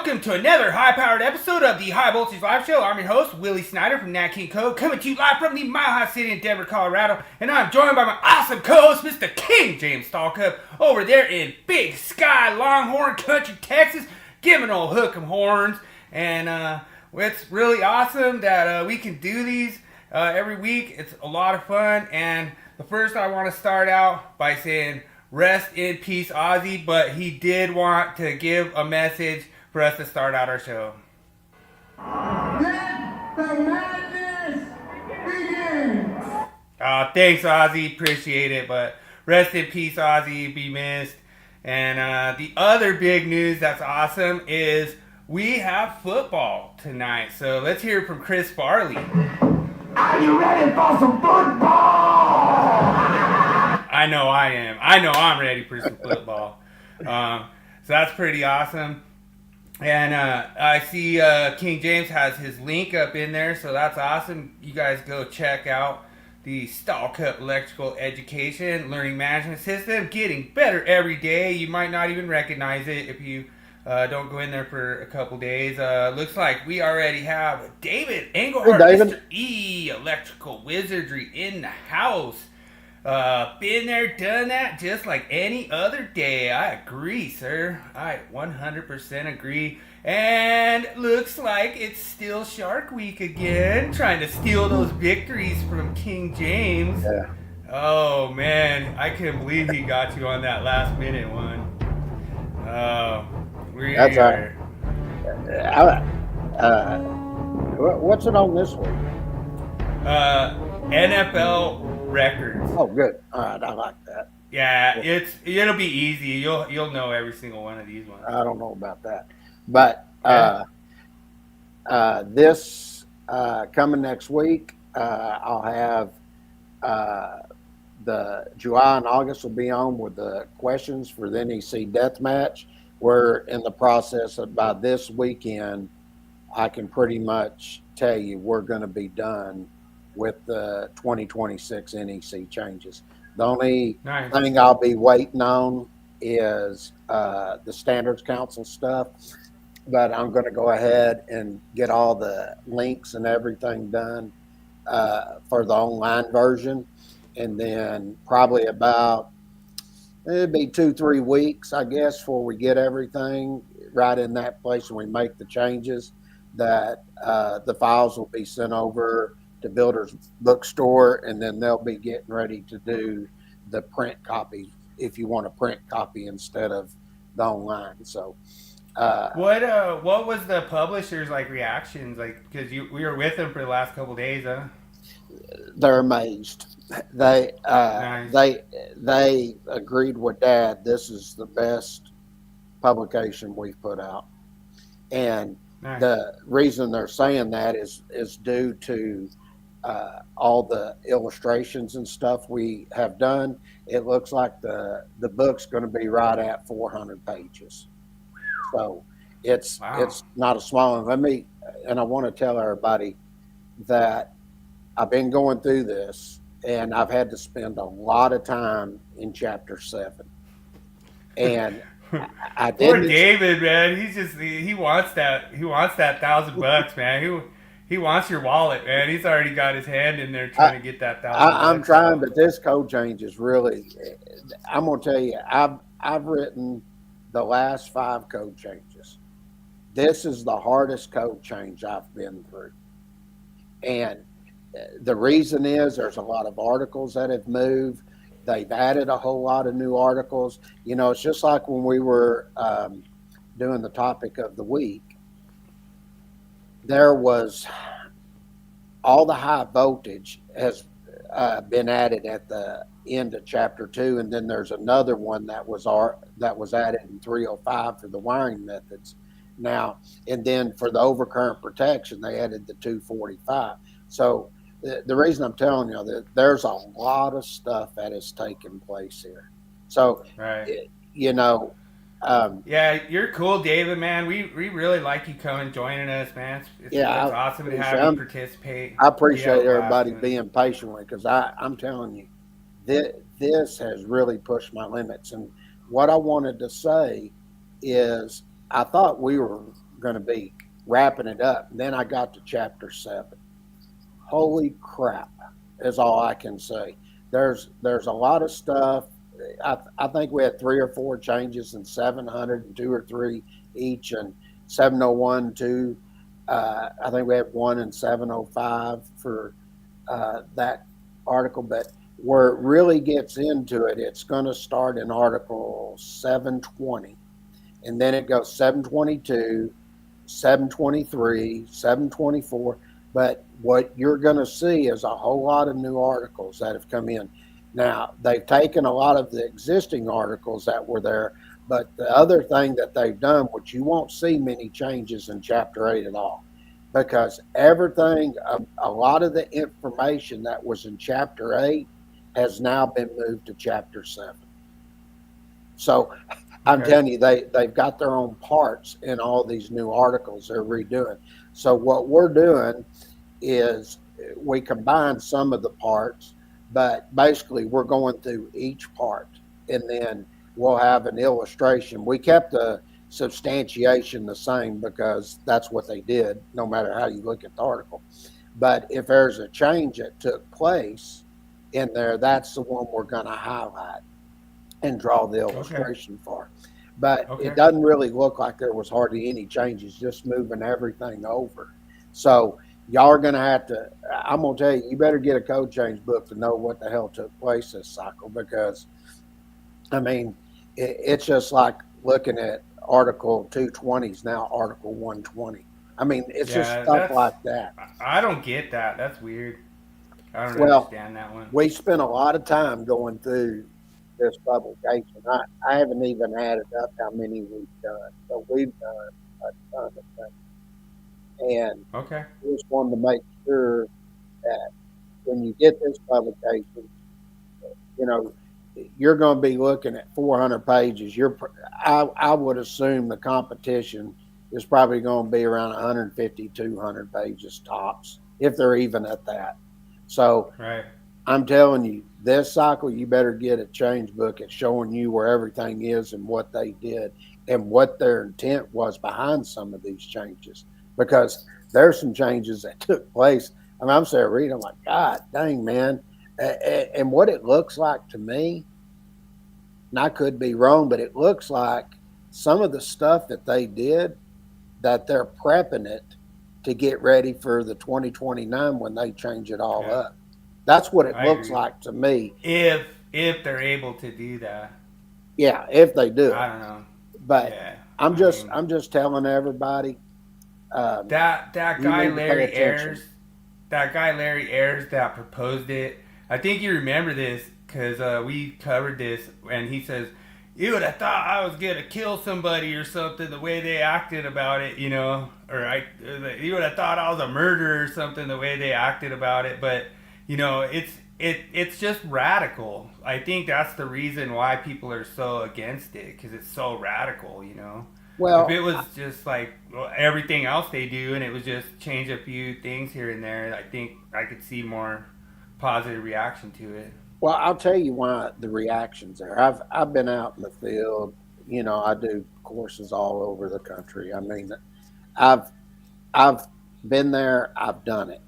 welcome to another high-powered episode of the High Voltage Live Show. I'm your host, Willie Snyder from NEC Question, coming to you live from the Mile High City in Denver, Colorado. And I'm joined by my awesome co-host, Mr. King James Stallcup, over there in Big Sky, Longhorn Country, Texas, giving old hook 'em horns. And it's really awesome that we can do these every week. It's a lot of fun. And the first, I want to start out by saying, rest in peace, Ozzy, but he did want to give a message for us to start out our show. Let the madness begin! Thanks, Ozzy. Appreciate it, but rest in peace, Ozzy. Be missed. And the other big news that's awesome is we have football tonight. So let's hear from Chris Farley. Are you ready for some football? I know I am. I know I'm ready for some football. So that's pretty awesome. And I see King James has his link up in there, so that's awesome. You guys go check out the Stallcup Electrical Education Learning Management System. Getting better every day. You might not even recognize it if you don't go in there for a couple days. Looks like we already have David Engelhardt, Hey, David. Mr. E, Electrical Wizardry in the house. Been there, done that, just like any other day. I agree, sir. I 100% agree. And looks like it's still Shark Week again, trying to steal those victories from King James. Yeah. Oh, man. I can't believe he got you on that last minute one. That's right. What's it on this week? NFL records. Oh, good. All right, I like that. Yeah, it'll be easy. You'll know every single one of these ones. I don't know about that, but this coming next week, I'll have the July and August will be on with the questions for the NEC Deathmatch. We're in the process of, by this weekend, I can pretty much tell you we're going to be done with the 2026 NEC changes. The only thing I'll be waiting on is the Standards Council stuff, but I'm going to go ahead and get all the links and everything done for the online version, and then probably about it'd be 2-3 weeks, I guess, before we get everything right in that place and we make the changes. That the files will be sent over to Builder's Bookstore, and then they'll be getting ready to do the print copy if you want a print copy instead of the online. So what was the publisher's reactions because we were with them for the last couple days, huh? They're amazed. They Nice. they agreed with Dad. This is the best publication we've put out, and Nice. the reason they're saying that is due to all the illustrations and stuff we have done. It looks like the book's going to be right at 400 pages. So it's not a small one. And I want to tell everybody that I've been going through this and I've had to spend a lot of time in chapter 7. And I Poor didn't. David, man. He wants that $1,000, man. He wants your wallet, man. He's already got his hand in there trying to get that $1,000. I'm trying, but this code change is really. I'm gonna tell you, I've written the last 5 code changes. This is the hardest code change I've been through, and the reason is there's a lot of articles that have moved. They've added a whole lot of new articles. You know, it's just like when we were doing the topic of the week. There was all the high voltage has been added at the end of chapter 2, and then there's another one that was added in 305 for the wiring methods. Now, and then for the overcurrent protection, they added the 245. So the reason I'm telling you that there's a lot of stuff that has taken place here. So, you know, yeah, you're cool, David, man. We really like you coming joining us, man. It's awesome to have you participate. I appreciate everybody being patient with, because I'm telling you, this has really pushed my limits. And what I wanted to say is I thought we were going to be wrapping it up. And then I got to chapter 7. Holy crap, is all I can say. There's a lot of stuff. I think we had 3 or 4 changes in 700, and 2 or 3 each, and 701, 2. I think we had 1 in 705 for that article. But where it really gets into it, it's going to start in article 720, and then it goes 722, 723, 724. But what you're going to see is a whole lot of new articles that have come in. Now, they've taken a lot of the existing articles that were there, but the other thing that they've done, which you won't see many changes in Chapter 8 at all, because everything, a lot of the information that was in Chapter 8 has now been moved to Chapter 7. So I'm telling you, they've got their own parts in all these new articles they're redoing. So what we're doing is we combine some of the parts, but basically we're going through each part, and then we'll have an illustration. We kept the substantiation the same because that's what they did, no matter how you look at the article. But if there's a change that took place in there, that's the one we're going to highlight and draw the illustration for. But it doesn't really look like there was hardly any changes, just moving everything over. So y'all are going to have to, I'm going to tell you, you better get a code change book to know what the hell took place this cycle, because, I mean, it's just like looking at Article 220 is now Article 120. I mean, it's just stuff like that. I don't get that. That's weird. I don't understand that one. We spent a lot of time going through this publication. I haven't even added up how many we've done, but we've done a ton of things. And we just wanted to make sure that when you get this publication, you know, you're going to be looking at 400 pages. I would assume the competition is probably going to be around 150, 200 pages tops, if they're even at that. So I'm telling you, this cycle, you better get a change book at showing you where everything is and what they did and what their intent was behind some of these changes. Because there's some changes that took place. I mean, I'm sitting reading, I'm like, God dang, man. And what it looks like to me, and I could be wrong, but it looks like some of the stuff that they did, that they're prepping it to get ready for the 2029 when they change it all up. That's what it looks like to me. If they're able to do that. Yeah, if they do. I don't know. But I'm just telling everybody. That guy Larry Ayers, that proposed it. I think you remember this because we covered this, and he says, "You would have thought I was gonna kill somebody or something the way they acted about it, you know, you would have thought I was a murderer or something the way they acted about it." But you know, it's just radical. I think that's the reason why people are so against it, because it's so radical, you know. Well, if it was just like everything else they do, and it was just change a few things here and there, I think I could see more positive reaction to it. Well, I'll tell you why the reaction's there. I've been out in the field. You know, I do courses all over the country. I mean, I've been there. I've done it.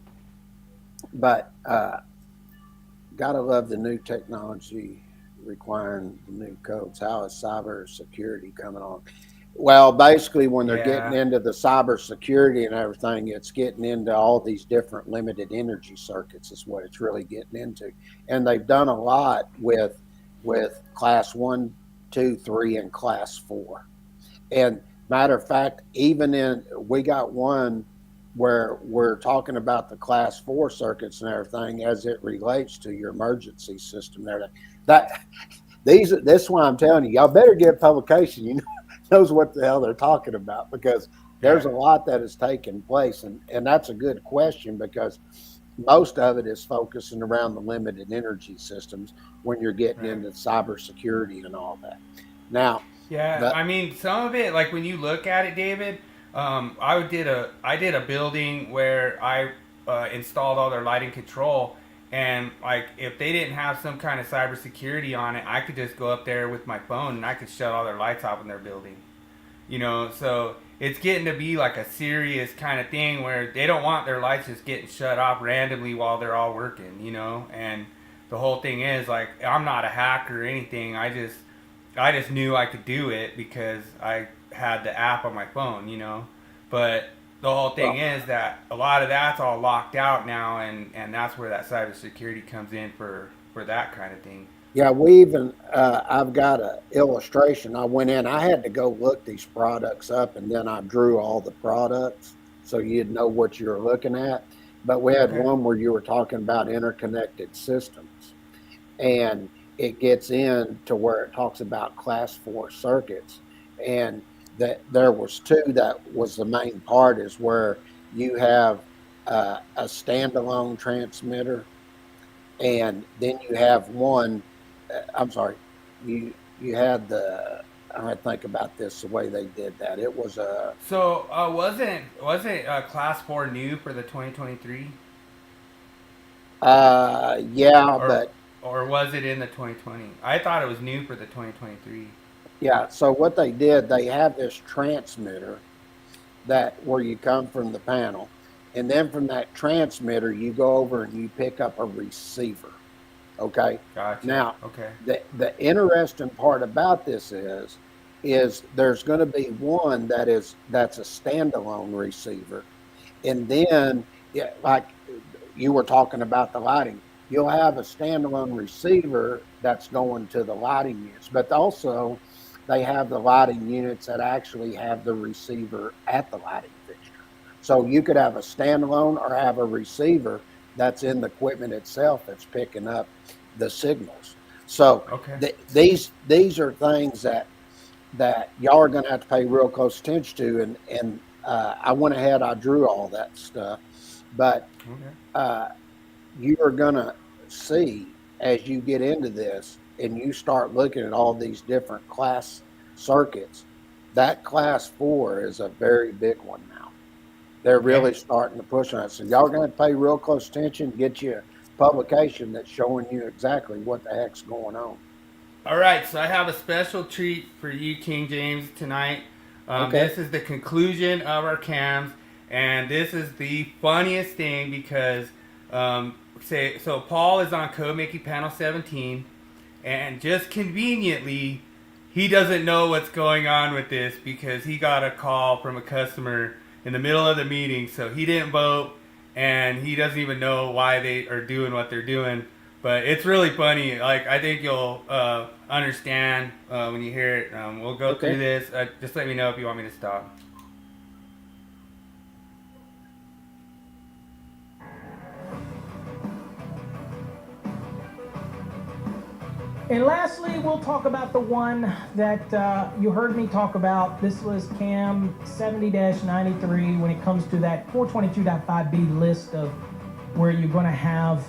But gotta love the new technology requiring the new codes. How is cyber security coming on? Well, basically, when they're getting into the cyber security and everything, it's getting into all these different limited energy circuits is what it's really getting into. And they've done a lot with class 1, 2, 3, and class 4. And matter of fact, we got one where we're talking about the class 4 circuits and everything as it relates to your emergency system there. This is why I'm telling you, y'all better get a publication, you know, knows what the hell they're talking about, because there's a lot that has taken place, and that's a good question, because most of it is focusing around the limited energy systems when you're getting into cybersecurity and all that. Now, I mean, some of it, like when you look at it, David, I did a building where I installed all their lighting control. And like, if they didn't have some kind of cybersecurity on it, I could just go up there with my phone and I could shut all their lights off in their building. You know, so it's getting to be like a serious kind of thing where they don't want their lights just getting shut off randomly while they're all working, you know. And the whole thing is like, I'm not a hacker or anything. I just knew I could do it because I had the app on my phone, you know. But the whole thing is that a lot of that's all locked out now, and that's where that cybersecurity comes in for that kind of thing. Yeah, we even, I've got an illustration. I went in, I had to go look these products up, and then I drew all the products so you'd know what you were looking at. But we had one where you were talking about interconnected systems, and it gets in to where it talks about class 4 circuits. And that there was two that was the main part, is where you have a standalone transmitter, and then you have one. I'm sorry, you had the. I think about this the way they did that. It was a. So wasn't class 4 new for the 2023? Yeah, or was it in the 2020? I thought it was new for the 2023. Yeah. So what they did, they have this transmitter that where you come from the panel, and then from that transmitter you go over and you pick up a receiver. Okay. Gotcha. Now, okay. The interesting part about this is there's going to be one that's a standalone receiver, and then like you were talking about the lighting, you'll have a standalone receiver that's going to the lighting units, but also they have the lighting units that actually have the receiver at the lighting fixture. So you could have a standalone or have a receiver that's in the equipment itself that's picking up the signals. So these are things that y'all are going to have to pay real close attention to. And I went ahead, I drew all that stuff, but you are going to see as you get into this and you start looking at all these different class circuits, that class 4 is a very big one now. They're really starting to push on it. So y'all are going to pay real close attention, get you a publication that's showing you exactly what the heck's going on. All right, so I have a special treat for you, King James, tonight. This is the conclusion of our cams, and this is the funniest thing because, so Paul is on code making panel 17, and just conveniently, he doesn't know what's going on with this because he got a call from a customer in the middle of the meeting, so he didn't vote, and he doesn't even know why they are doing what they're doing. But it's really funny. Like, I think you'll understand when you hear it. We'll go through this. Just let me know if you want me to stop. And lastly, we'll talk about the one that you heard me talk about. This was CAM 70-93 when it comes to that 422.5b list of where you're going to have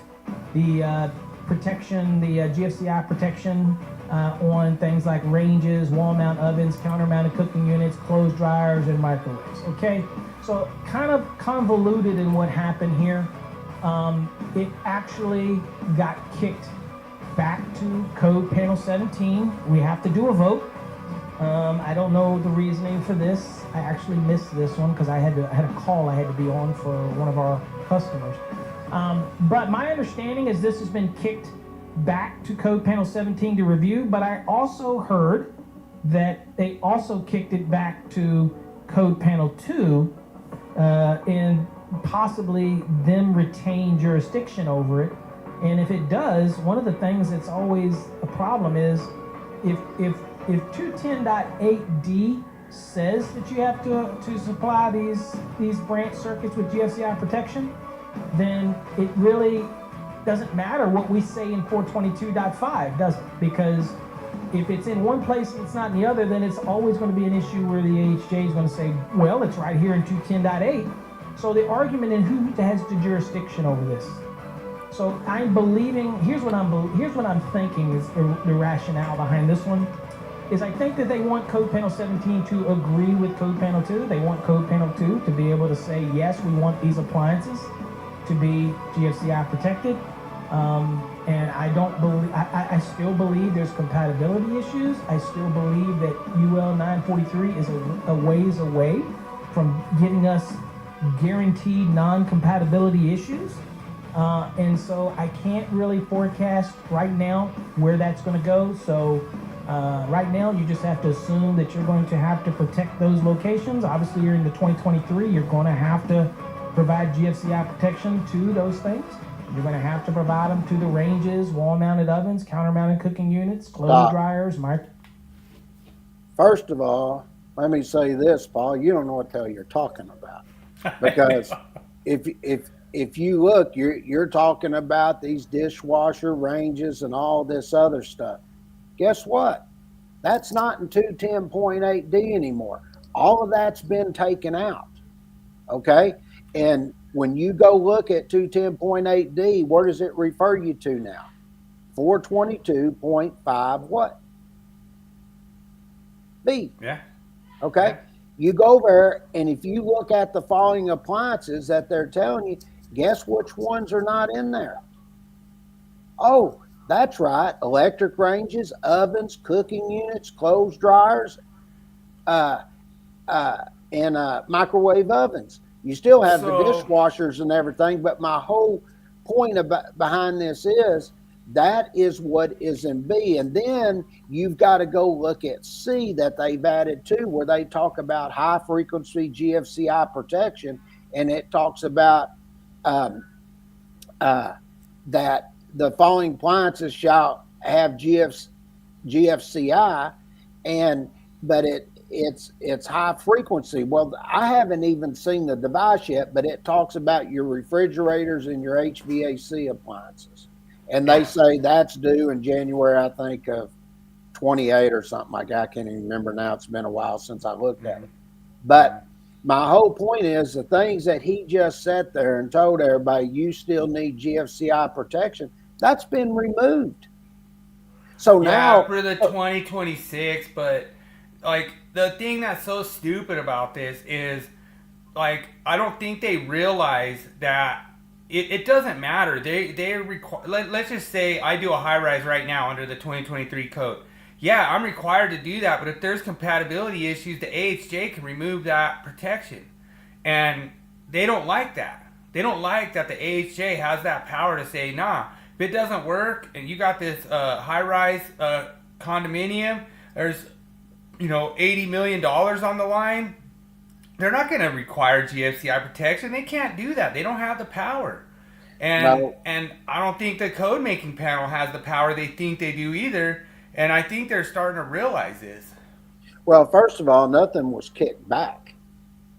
the protection, the GFCI protection on things like ranges, wall mount ovens, counter mounted cooking units, clothes dryers, and microwaves. Okay, so kind of convoluted in what happened here. It actually got kicked back to code panel 17. We have to do a vote. I don't know the reasoning for this. I actually missed this one because I had a call I had to be on for one of our customers. But my understanding is this has been kicked back to code panel 17 to review, but I also heard that they also kicked it back to code panel 2 and possibly them retain jurisdiction over it. And if it does, one of the things that's always a problem is if 210.8D says that you have to supply these branch circuits with GFCI protection, then it really doesn't matter what we say in 422.5, does it? Because if it's in one place and it's not in the other, then it's always going to be an issue where the AHJ is going to say, well, it's right here in 210.8. So the argument in who has the jurisdiction over this. So I'm believing, here's what I'm thinking is the rationale behind this one, is I think that they want code panel 17 to agree with code panel 2. They want code panel 2 to be able to say, yes, we want these appliances to be GFCI protected. And I don't believe, I still believe there's compatibility issues. I still believe that UL 943 is a ways away from getting us guaranteed non-compatibility issues. And so I can't really forecast right now where that's going to go. So right now you just have to assume that you're going to have to protect those locations. Obviously you're in the 2023, you're going to have to provide GFCI protection to those things. You're going to have to provide them to the ranges, wall-mounted ovens, counter-mounted cooking units, clothes dryers. First of all, let me say this, Paul. You don't know what the hell you're talking about, because if you look, you're talking about these dishwasher ranges and all this other stuff. Guess what? That's not in 210.8D anymore. All of that's been taken out. Okay, and when you go look at 210.8D, where does it refer you to now? 422.5 what? B. Yeah. Okay. Yeah. You go there, and if you look at the following appliances that they're telling you, guess which ones are not in there? Oh, that's right. Electric ranges, ovens, cooking units, clothes dryers, and microwave ovens. You still have the dishwashers and everything, but my whole point behind this is that is what is in B. And then you've got to go look at C that they've added to, where they talk about high frequency GFCI protection. And it talks about that the following appliances shall have GFCI, but it's high frequency. Well, I haven't even seen the device yet, but it talks about your refrigerators and your HVAC appliances. And they say that's due in January, I think, of 28 or something like that. I can't even remember now. It's been a while since I looked at it. But my whole point is the things that he just sat there and told everybody, you still need GFCI protection, that's been removed. So now for the 2026, but like the thing that's so stupid about this is, like, I don't think they realize that it doesn't matter. They require. Let's just say I do a high rise right now under the 2023 code. Yeah, I'm required to do that, but if there's compatibility issues, the AHJ can remove that protection, and they don't like that. They don't like that the AHJ has that power to say, nah, if it doesn't work, and you got this high rise condominium, there's $80 million on the line, they're not going to require GFCI protection. They can't do that. They don't have the power. And I don't think the code making panel has the power they think they do either. And I think they're starting to realize this. Well, first of all, nothing was kicked back.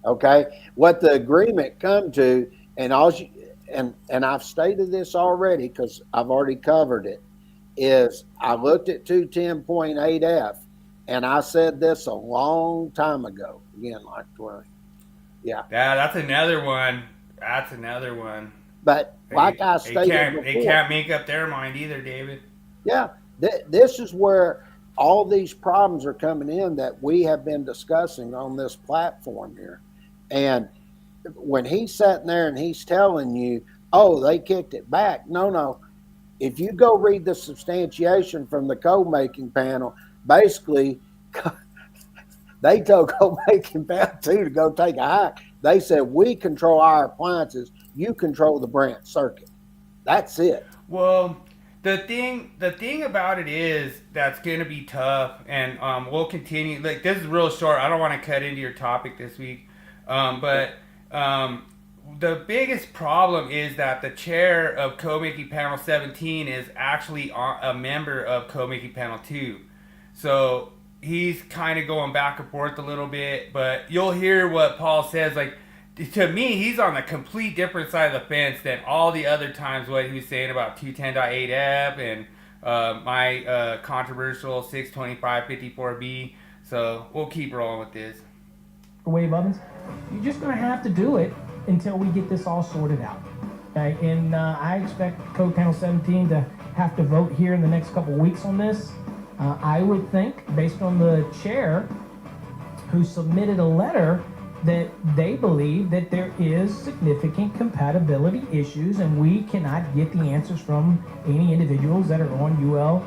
Okay? What the agreement come to, and I've stated this already because I've already covered it, is I looked at 210.8F, and I said this a long time ago. Again, like 20. Yeah, that's another one. But like I stated before, they can't make up their mind either, David. Yeah, this is where all these problems are coming in that we have been discussing on this platform here. And when he's sitting there and he's telling you, oh, they kicked it back. No. If you go read the substantiation from the code making panel, basically, they told Code Making Panel 2 to go take a hike. They said, we control our appliances, you control the branch circuit. That's it. Well, the thing about it is that's going to be tough, and we'll continue. Like, this is real short. I don't want to cut into your topic this week, but the biggest problem is that the chair of Code Making Panel 17 is actually a member of Code Making Panel 2. So he's kind of going back and forth a little bit, but you'll hear what Paul says. Like, to me, he's on the complete different side of the fence than all the other times what he was saying about 210.8F and my controversial 625.54B. So we'll keep rolling with this. Wave ovens, you're just going to have to do it until we get this all sorted out. Okay? And I expect Code Panel 17 to have to vote here in the next couple weeks on this. I would think, based on the chair who submitted a letter that they believe that there is significant compatibility issues, and we cannot get the answers from any individuals that are on UL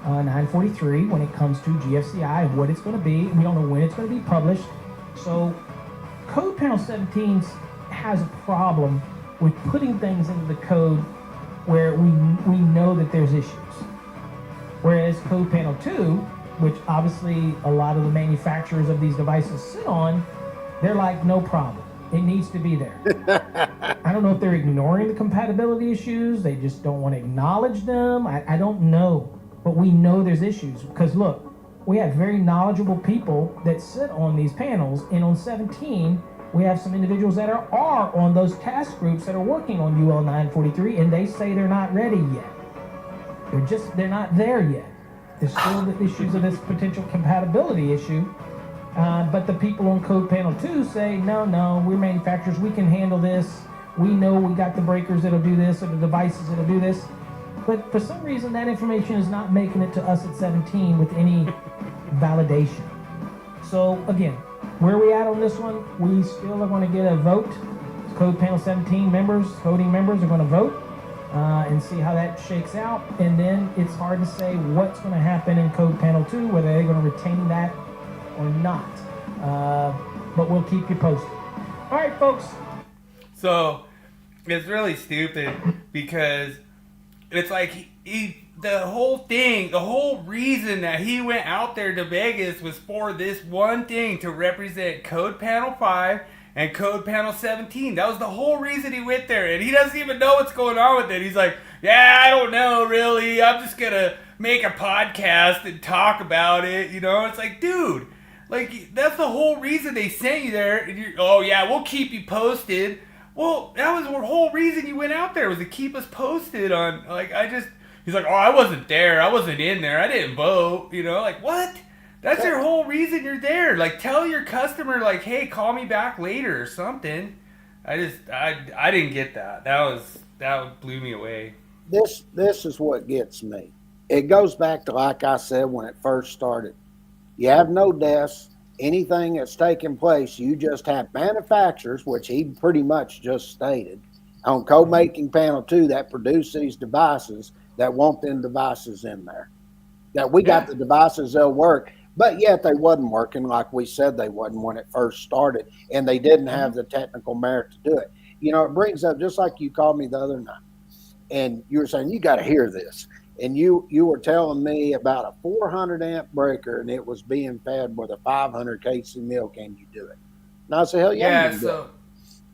943 when it comes to GFCI and what it's going to be. We don't know when it's going to be published. So Code Panel 17 has a problem with putting things into the code where we know that there's issues. Whereas Code Panel 2, which obviously a lot of the manufacturers of these devices sit on, they're like, no problem. It needs to be there. I don't know if they're ignoring the compatibility issues. They just don't want to acknowledge them. I don't know. But we know there's issues because, look, we have very knowledgeable people that sit on these panels. And on 17, we have some individuals that are on those task groups that are working on UL 943, and they say they're not ready yet. They're not there yet. There's still the issues of this potential compatibility issue. But the people on Code Panel 2 say, no, we're manufacturers, we can handle this. We know we got the breakers that'll do this, or the devices that'll do this. But for some reason, that information is not making it to us at 17 with any validation. So again, where are we at on this one? We still are going to get a vote. Code Panel 17 members, coding members are going to vote and see how that shakes out. And then it's hard to say what's going to happen in Code Panel 2, whether they're going to retain that or not. But we'll keep you posted. All right, folks. So it's really stupid because it's like the whole reason that he went out there to Vegas was for this one thing, to represent Code Panel 5 and Code Panel 17. That was the whole reason he went there, and he doesn't even know what's going on with it. He's like, yeah, I don't know, really. I'm just going to make a podcast and talk about it, you know? It's like, dude, like, that's the whole reason they sent you there. And oh, yeah, we'll keep you posted. Well, that was the whole reason you went out there, was to keep us posted on, like, he's like, oh, I wasn't there. I wasn't in there. I didn't vote. You know, like, what? That's your whole reason you're there. Like, tell your customer, like, hey, call me back later or something. I didn't get that. That blew me away. This is what gets me. It goes back to, like I said, when it first started. You have no deaths. Anything that's taking place, you just have manufacturers, which he pretty much just stated, on code making panel 2 that produce these devices that want them devices in there. That we got the devices, they'll work, but yet they wasn't working like we said they wasn't when it first started, and they didn't have the technical merit to do it. You know, it brings up, just like you called me the other night, and you were saying, you got to hear this. And you were telling me about a 400 amp breaker, and it was being fed with a 500 kc mill. Can you do it? And I said, hell yeah. Yeah, so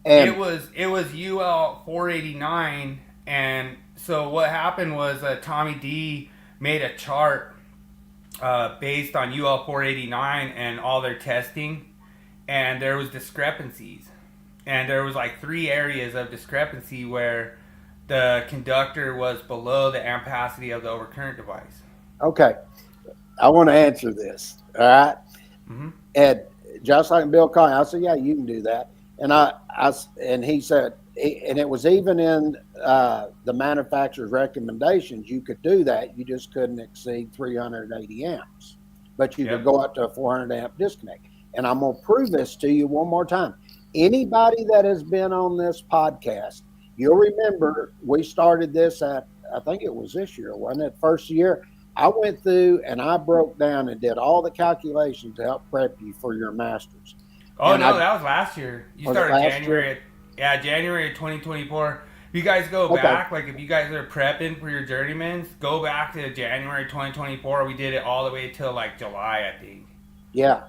it was UL 489, and so what happened was Tommy D made a chart based on UL 489 and all their testing, and there was discrepancies, and there was like 3 areas of discrepancy where the conductor was below the ampacity of the overcurrent device. Okay. I want to answer this. All right. Mm-hmm. And just like Bill Collins, I said, yeah, you can do that. And he said, and it was even in the manufacturer's recommendations, you could do that. You just couldn't exceed 380 amps, but you could go up to a 400 amp disconnect. And I'm going to prove this to you one more time. Anybody that has been on this podcast, you'll remember we started this at, I think it was this year, wasn't it? First year. I went through and I broke down and did all the calculations to help prep you for your masters. Oh, and no, that was last year. You started January. January of 2024. If you guys go back, like if you guys are prepping for your journeymans, go back to January 2024. We did it all the way till like July, I think. Yeah.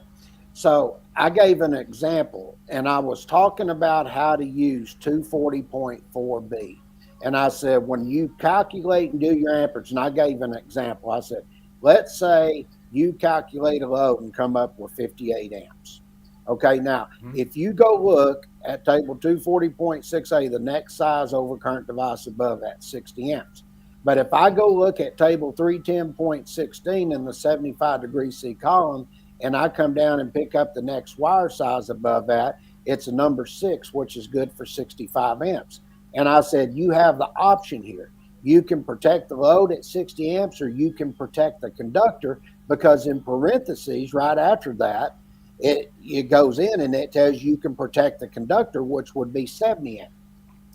So I gave an example, and I was talking about how to use 240.4B. And I said, when you calculate and do your amperage, and I gave an example, I said, let's say you calculate a load and come up with 58 amps. Okay, now, if you go look at table 240.6A, the next size overcurrent device above that, 60 amps. But if I go look at table 310.16 in the 75 degree C column, and I come down and pick up the next wire size above that, it's a number 6, which is good for 65 amps. And I said, you have the option here. You can protect the load at 60 amps, or you can protect the conductor, because in parentheses right after that, it goes in and it tells you can protect the conductor, which would be 70 amps.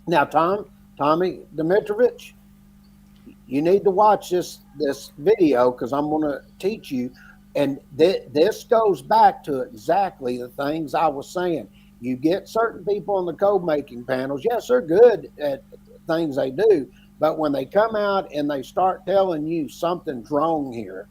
Now, Tommy Dimitrovich, you need to watch this video because I'm going to teach you. And this goes back to exactly the things I was saying. You get certain people on the code making panels. Yes, they're good at things they do. But when they come out and they start telling you something's wrong here,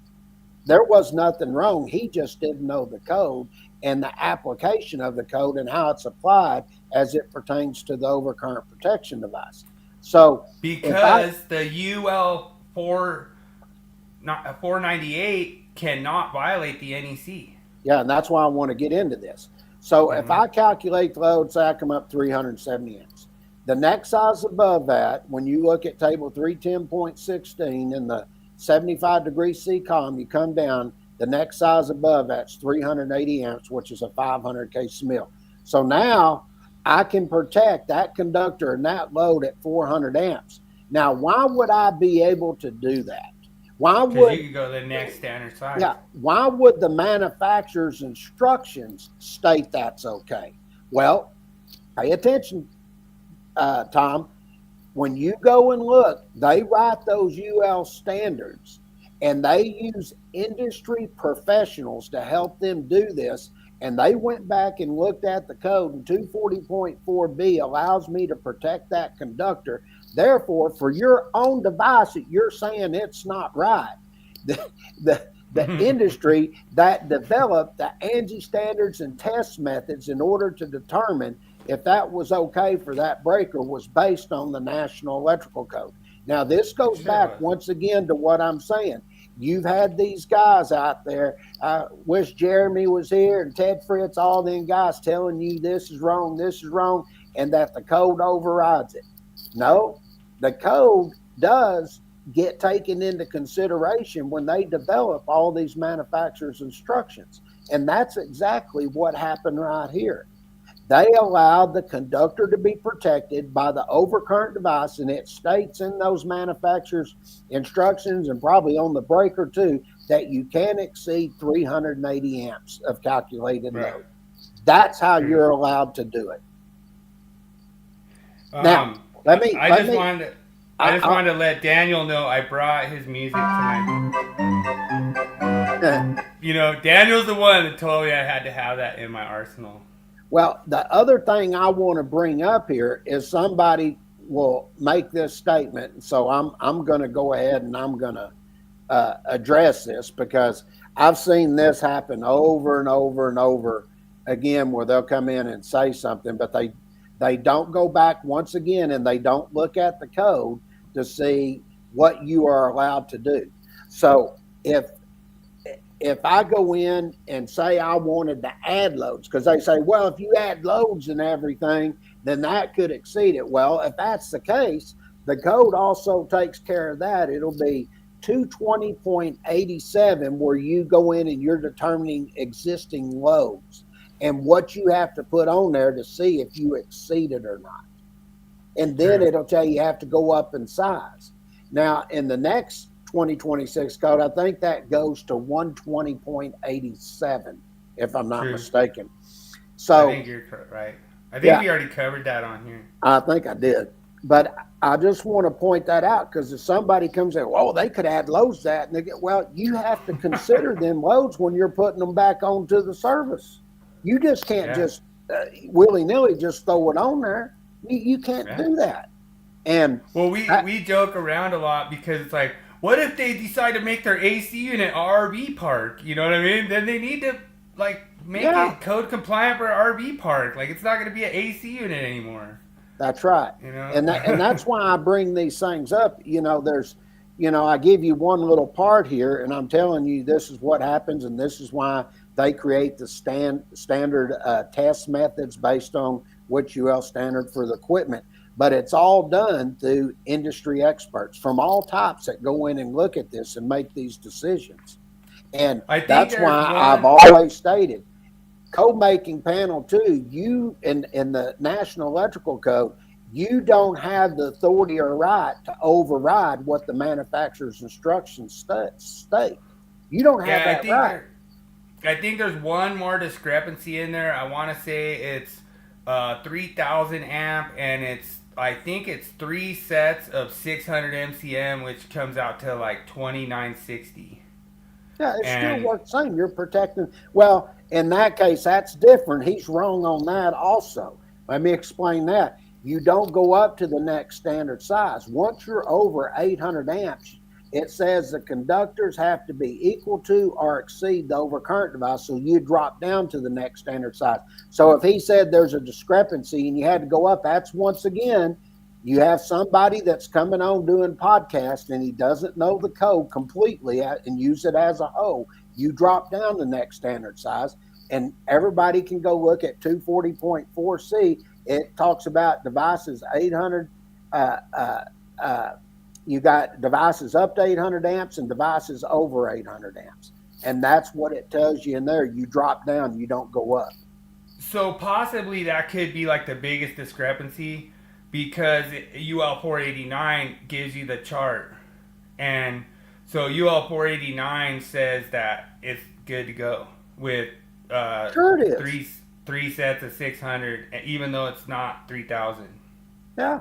there was nothing wrong. He just didn't know the code and the application of the code and how it's applied as it pertains to the overcurrent protection device. So because the UL 498 cannot violate the NEC. Yeah, and that's why I want to get into this. So if I calculate the load, say I come up 370 amps. The next size above that, when you look at table 310.16 in the 75 degree C column, you come down, the next size above that's 380 amps, which is a 500 case mil. So now I can protect that conductor and that load at 400 amps. Now, why would I be able to do that? Why would you could go to the next standard size? Yeah. Why would the manufacturer's instructions state that's okay? Well, pay attention, Tom. When you go and look, they write those UL standards, and they use industry professionals to help them do this. And they went back and looked at the code, and 240.4b allows me to protect that conductor. Therefore, for your own device that you're saying it's not right, the industry that developed the ANSI standards and test methods in order to determine if that was okay for that breaker was based on the National Electrical Code. Now, this goes back once again to what I'm saying. You've had these guys out there. I wish Jeremy was here and Ted Fritz, all them guys telling you this is wrong, and that the code overrides it. No, the code does get taken into consideration when they develop all these manufacturers' instructions. And that's exactly what happened right here. They allowed the conductor to be protected by the overcurrent device, and it states in those manufacturers' instructions and probably on the breaker too that you can exceed 380 amps of calculated load. That's how you're allowed to do it. Now, I just wanted to let Daniel know I brought his music tonight. You know, Daniel's the one that told me I had to have that in my arsenal. Well, the other thing I want to bring up here is somebody will make this statement. So I'm going to go ahead and I'm going to address this because I've seen this happen over and over and over again where they'll come in and say something, but they don't go back once again and they don't look at the code to see what you are allowed to do. So if I go in and say I wanted to add loads, because they say, well, if you add loads and everything, then that could exceed it. Well, if that's the case, the code also takes care of that. It'll be 220.87 where you go in and you're determining existing loads and what you have to put on there to see if you exceed it or not. And then it'll tell you have to go up in size. Now, in the next 2026 code, I think that goes to 120.87, if I'm not mistaken. So I think you're right. I think we already covered that on here. I think I did. But I just want to point that out because if somebody comes in, well, they could add loads to that, and they get, well, you have to consider them loads when you're putting them back onto the service. You just can't just willy-nilly just throw it on there. You can't do that. And well, we joke around a lot because it's like, what if they decide to make their AC unit RV park? You know what I mean? Then they need to make it code compliant for RV park. Like it's not going to be an AC unit anymore. That's right. You know? And that's why I bring these things up. You know, I give you one little part here, and I'm telling you this is what happens, and this is why they create the standard test methods based on which UL standard for the equipment. But it's all done through industry experts from all types that go in and look at this and make these decisions. And that's why I've always stated, code making panel 2, you in the National Electrical Code, you don't have the authority or right to override what the manufacturer's instructions state. You don't have that right. I think there's one more discrepancy in there. I want to say it's 3,000 amp, and I think it's 3 sets of 600 MCM, which comes out to like 2960. Yeah, it still works the same. You're protecting. Well, in that case, that's different. He's wrong on that also. Let me explain that. You don't go up to the next standard size. Once you're over 800 amps, it says the conductors have to be equal to or exceed the overcurrent device, so you drop down to the next standard size. So if he said there's a discrepancy and you had to go up, that's once again, you have somebody that's coming on doing podcast and he doesn't know the code completely and use it as a whole. You drop down the next standard size, and everybody can go look at 240.4C. It talks about devices 800. You got devices up to 800 amps and devices over 800 amps. And that's what it tells you in there. You drop down, you don't go up. So possibly that could be like the biggest discrepancy, because UL 489 gives you the chart. And so UL 489 says that it's good to go with Sure it is. three sets of 600, even though it's not 3,000. Yeah.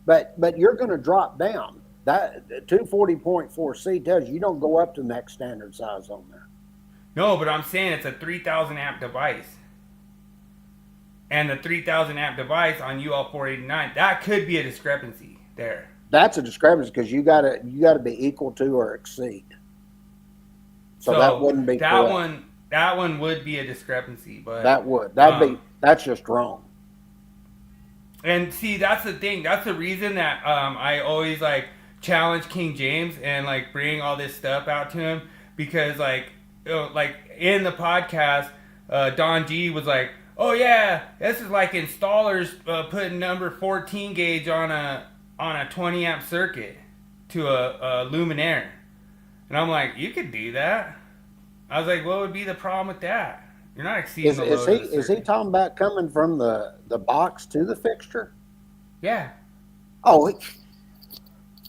But you're going to drop down. That 240.4C tells you don't go up to the next standard size on there. No, but I'm saying it's a 3,000 amp device. And the 3,000 amp device on UL 489, that could be a discrepancy there. That's a discrepancy because you gotta be equal to or exceed. So that wouldn't be correct. That one would be a discrepancy, but that's just wrong. And see, that's the thing. That's the reason that I always like challenge King James and like bring all this stuff out to him, because like in the podcast, Don G was like, "Oh yeah, this is like installers putting number 14 gauge on a 20 amp circuit to a luminaire," and I'm like, "You could do that." I was like, "What would be the problem with that? You're not exceeding the load." Is he talking about coming from the box to the fixture? Yeah. Oh,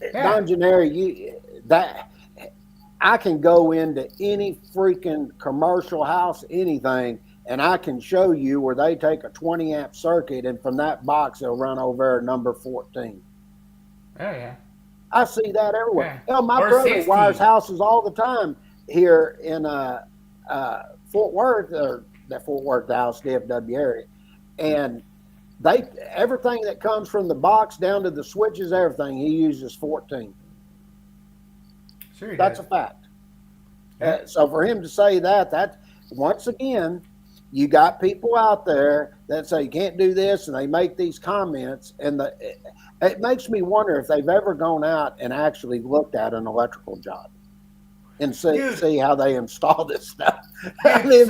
Yeah. Don Gennari, I can go into any freaking commercial house, anything, and I can show you where they take a 20 amp circuit and from that box they'll run over number 14. Oh yeah. I see that everywhere. Yeah. Hell, my Or brother 16. wires houses all the time here in Fort Worth, or that Fort Worth, Dallas, DFW area, and everything that comes from the box down to the switches, everything he uses 14. Sure. That's a fact. Yeah. So for him to say that once again, you got people out there that say you can't do this, and they make these comments, and it makes me wonder if they've ever gone out and actually looked at an electrical job and see how they install this stuff. Dude,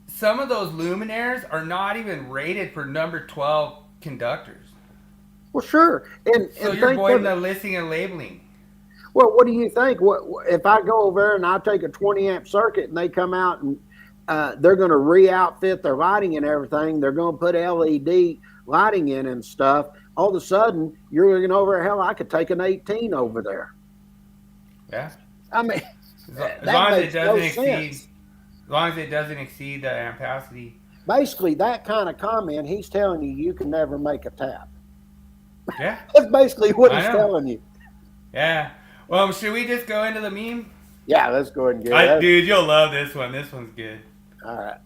some of those luminaires are not even rated for number 12 conductors. Well, sure. So you're avoiding the listing and labeling. Well, what do you think? What if I go over there and I take a 20 amp circuit and they come out and they're going to re-outfit their lighting and everything. They're going to put LED lighting in and stuff. All of a sudden, you're looking over, hell, I could take an 18 over there. Yeah. I mean, as long as it doesn't exceed the ampacity. Basically, that kind of comment, he's telling you can never make a tap. Yeah. That's basically what he's telling you. Yeah. Well, should we just go into the meme? Yeah, let's go ahead and get it. Dude, you'll love this one. This one's good. All right.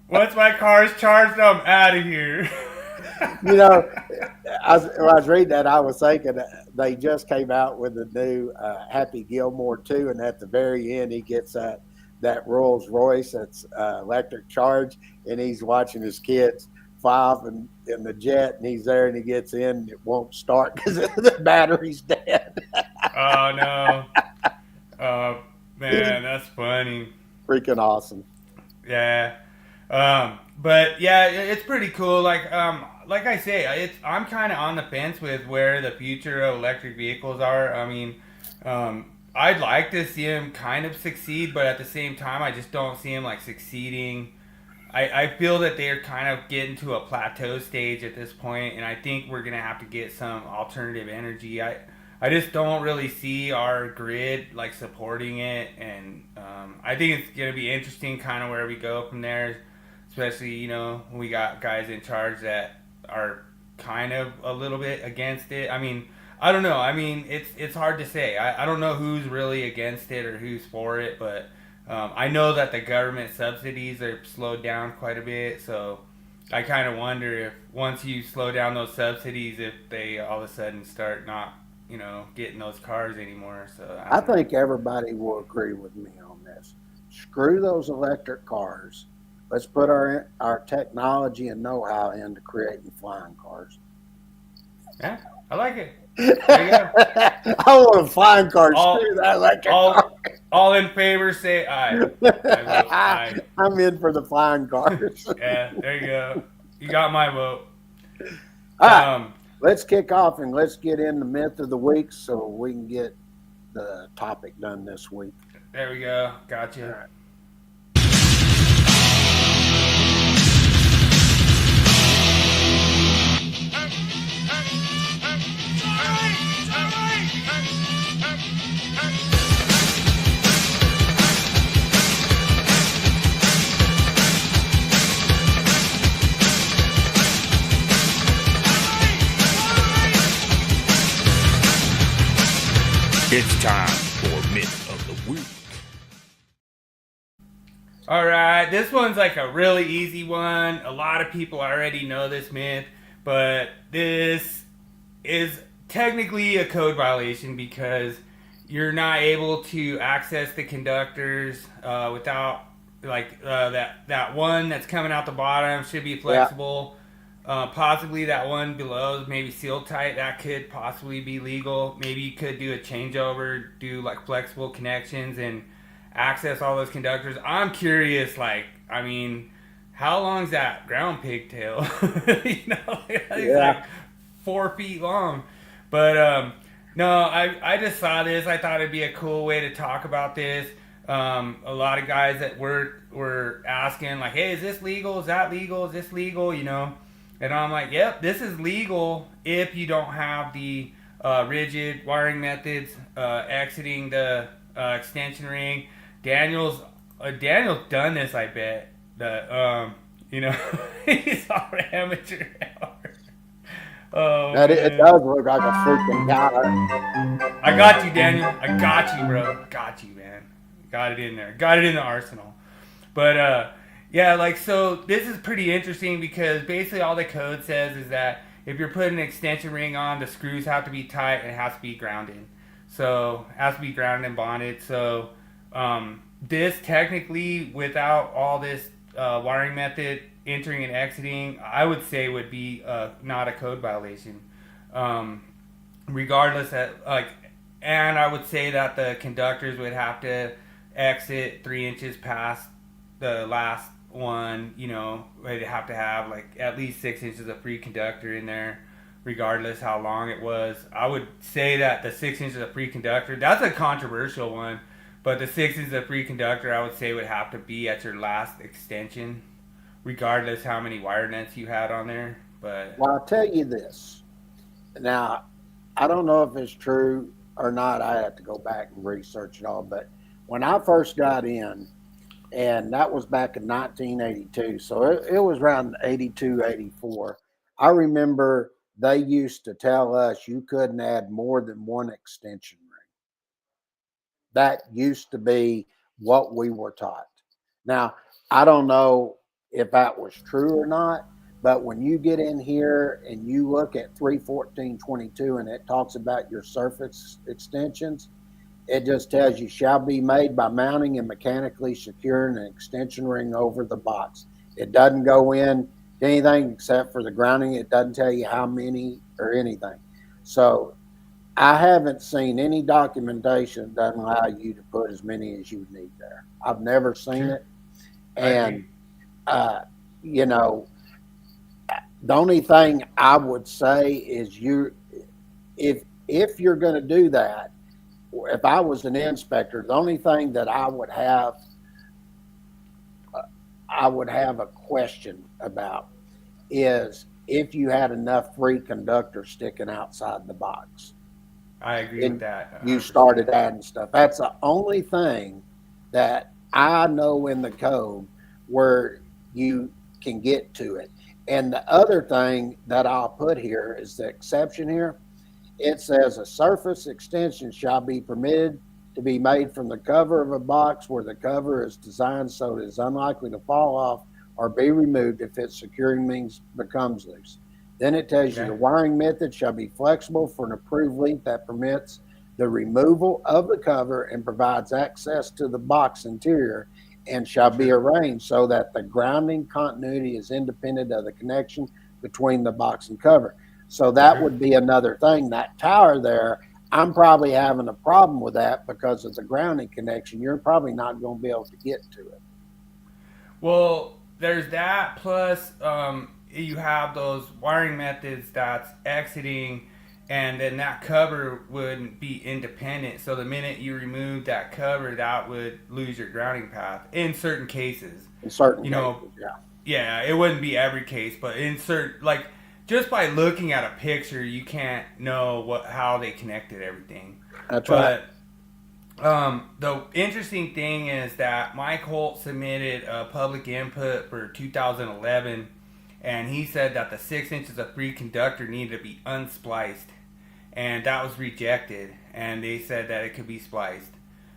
Once my car's charged, I'm out of here. You know, when I was reading that, I was thinking they just came out with a new Happy Gilmore 2, and at the very end, he gets that Rolls Royce that's electric charge, and he's watching his kids fly off in the jet, and he's there, and he gets in, and it won't start because the battery's dead. Oh, no. Oh, man, that's funny. Freaking awesome. Yeah. But yeah, it's pretty cool. Like, like I say, I'm kind of on the fence with where the future of electric vehicles are. I mean, I'd like to see them kind of succeed, but at the same time, I just don't see them like succeeding. I feel that they're kind of getting to a plateau stage at this point, and I think we're gonna have to get some alternative energy. I just don't really see our grid like supporting it, and I think it's gonna be interesting, kind of where we go from there. Especially, you know, when we got guys in charge that are kind of a little bit against it. I mean, I don't know. I mean, it's hard to say. I don't know who's really against it or who's for it, but I know that the government subsidies are slowed down quite a bit. So I kind of wonder if once you slow down those subsidies, if they all of a sudden start not, you know, getting those cars anymore. So I think everybody will agree with me on this. Screw those electric cars. Let's put our technology and know-how into creating flying cars. Yeah, I like it. There you go. I want a flying car. Screw that electric car. All in favor, say aye. I vote aye. I'm in for the flying cars. Yeah, there you go. You got my vote. All right, let's kick off and let's get in the myth of the week so we can get the topic done this week. There we go. Gotcha. All right. It's time for Myth of the Week. All right, this one's like a really easy one. A lot of people already know this myth, but this is technically a code violation because you're not able to access the conductors without that one that's coming out the bottom should be flexible. Possibly that one below, maybe sealed tight, that could possibly be legal. Maybe you could do a changeover, do like flexible connections and access all those conductors. I'm curious, like, I mean, how long's that ground pigtail? You know, it's like 4 feet long. But no, I just saw this. I thought it'd be a cool way to talk about this. A lot of guys that were asking, like, hey, is this legal? Is that legal? Is this legal? You know? And I'm like, yep, this is legal if you don't have the rigid wiring methods exiting the extension ring. Daniel's done this, I bet. You know, he's all amateur hour. Oh, It does look like a freaking guy. I got you, Daniel. I got you, bro. Got you, man. Got it in there. Got it in the arsenal. But yeah, like, so this is pretty interesting because basically all the code says is that if you're putting an extension ring on, the screws have to be tight and it has to be grounded. So it has to be grounded and bonded. So this technically, without all this wiring method entering and exiting, I would say would be not a code violation. Regardless, and I would say that the conductors would have to exit 3 inches past the last one. You know, they'd have to have like at least 6 inches of free conductor in there, regardless how long it was. I would say that the 6 inches of free conductor, that's a controversial one, but the 6 inches of free conductor, I would say, would have to be at your last extension, regardless how many wire nets you had on there. But well, I'll tell you this. Now, I don't know if it's true or not. I have to go back and research it all. But when I first got in, and that was back in 1982, so it was around 82, 84. I remember they used to tell us you couldn't add more than one extension ring. That used to be what we were taught. Now, I don't know if that was true or not, but when you get in here and you look at 314.22 and it talks about your surface extensions, it just tells you shall be made by mounting and mechanically securing an extension ring over the box. It doesn't go in anything except for the grounding. It doesn't tell you how many or anything. So I haven't seen any documentation that doesn't allow you to put as many as you would need there. I've never seen it. And, you know, The only thing I would say is if you're going to do that, if I was an inspector, the only thing that I would have a question about is if you had enough free conductor sticking outside the box. I agree with that. You 100%. started adding stuff. That's the only thing that I know in the code where you can get to it. And the other thing that I'll put here is the exception here. It says a surface extension shall be permitted to be made from the cover of a box where the cover is designed so it is unlikely to fall off or be removed if its securing means becomes loose. Then it tells you the wiring method shall be flexible for an approved length that permits the removal of the cover and provides access to the box interior, and shall be arranged so that the grounding continuity is independent of the connection between the box and cover. So that would be another thing. That tower there, I'm probably having a problem with that because of the grounding connection. You're probably not going to be able to get to it. Well, there's that, plus you have those wiring methods that's exiting, and then that cover wouldn't be independent. So the minute you remove that cover, that would lose your grounding path in certain cases. In certain cases, yeah. Yeah, it wouldn't be every case, but in certain, like, just by looking at a picture, you can't know how they connected everything. That's right. The interesting thing is that Mike Holt submitted a public input for 2011, and he said that the 6 inches of free conductor needed to be unspliced, and that was rejected, and they said that it could be spliced.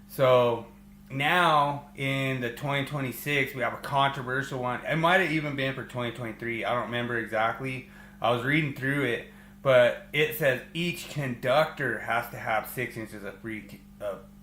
So now in the 2026, we have a controversial one. It might have even been for 2023. I don't remember exactly. I was reading through it, but it says each conductor has to have 6 inches of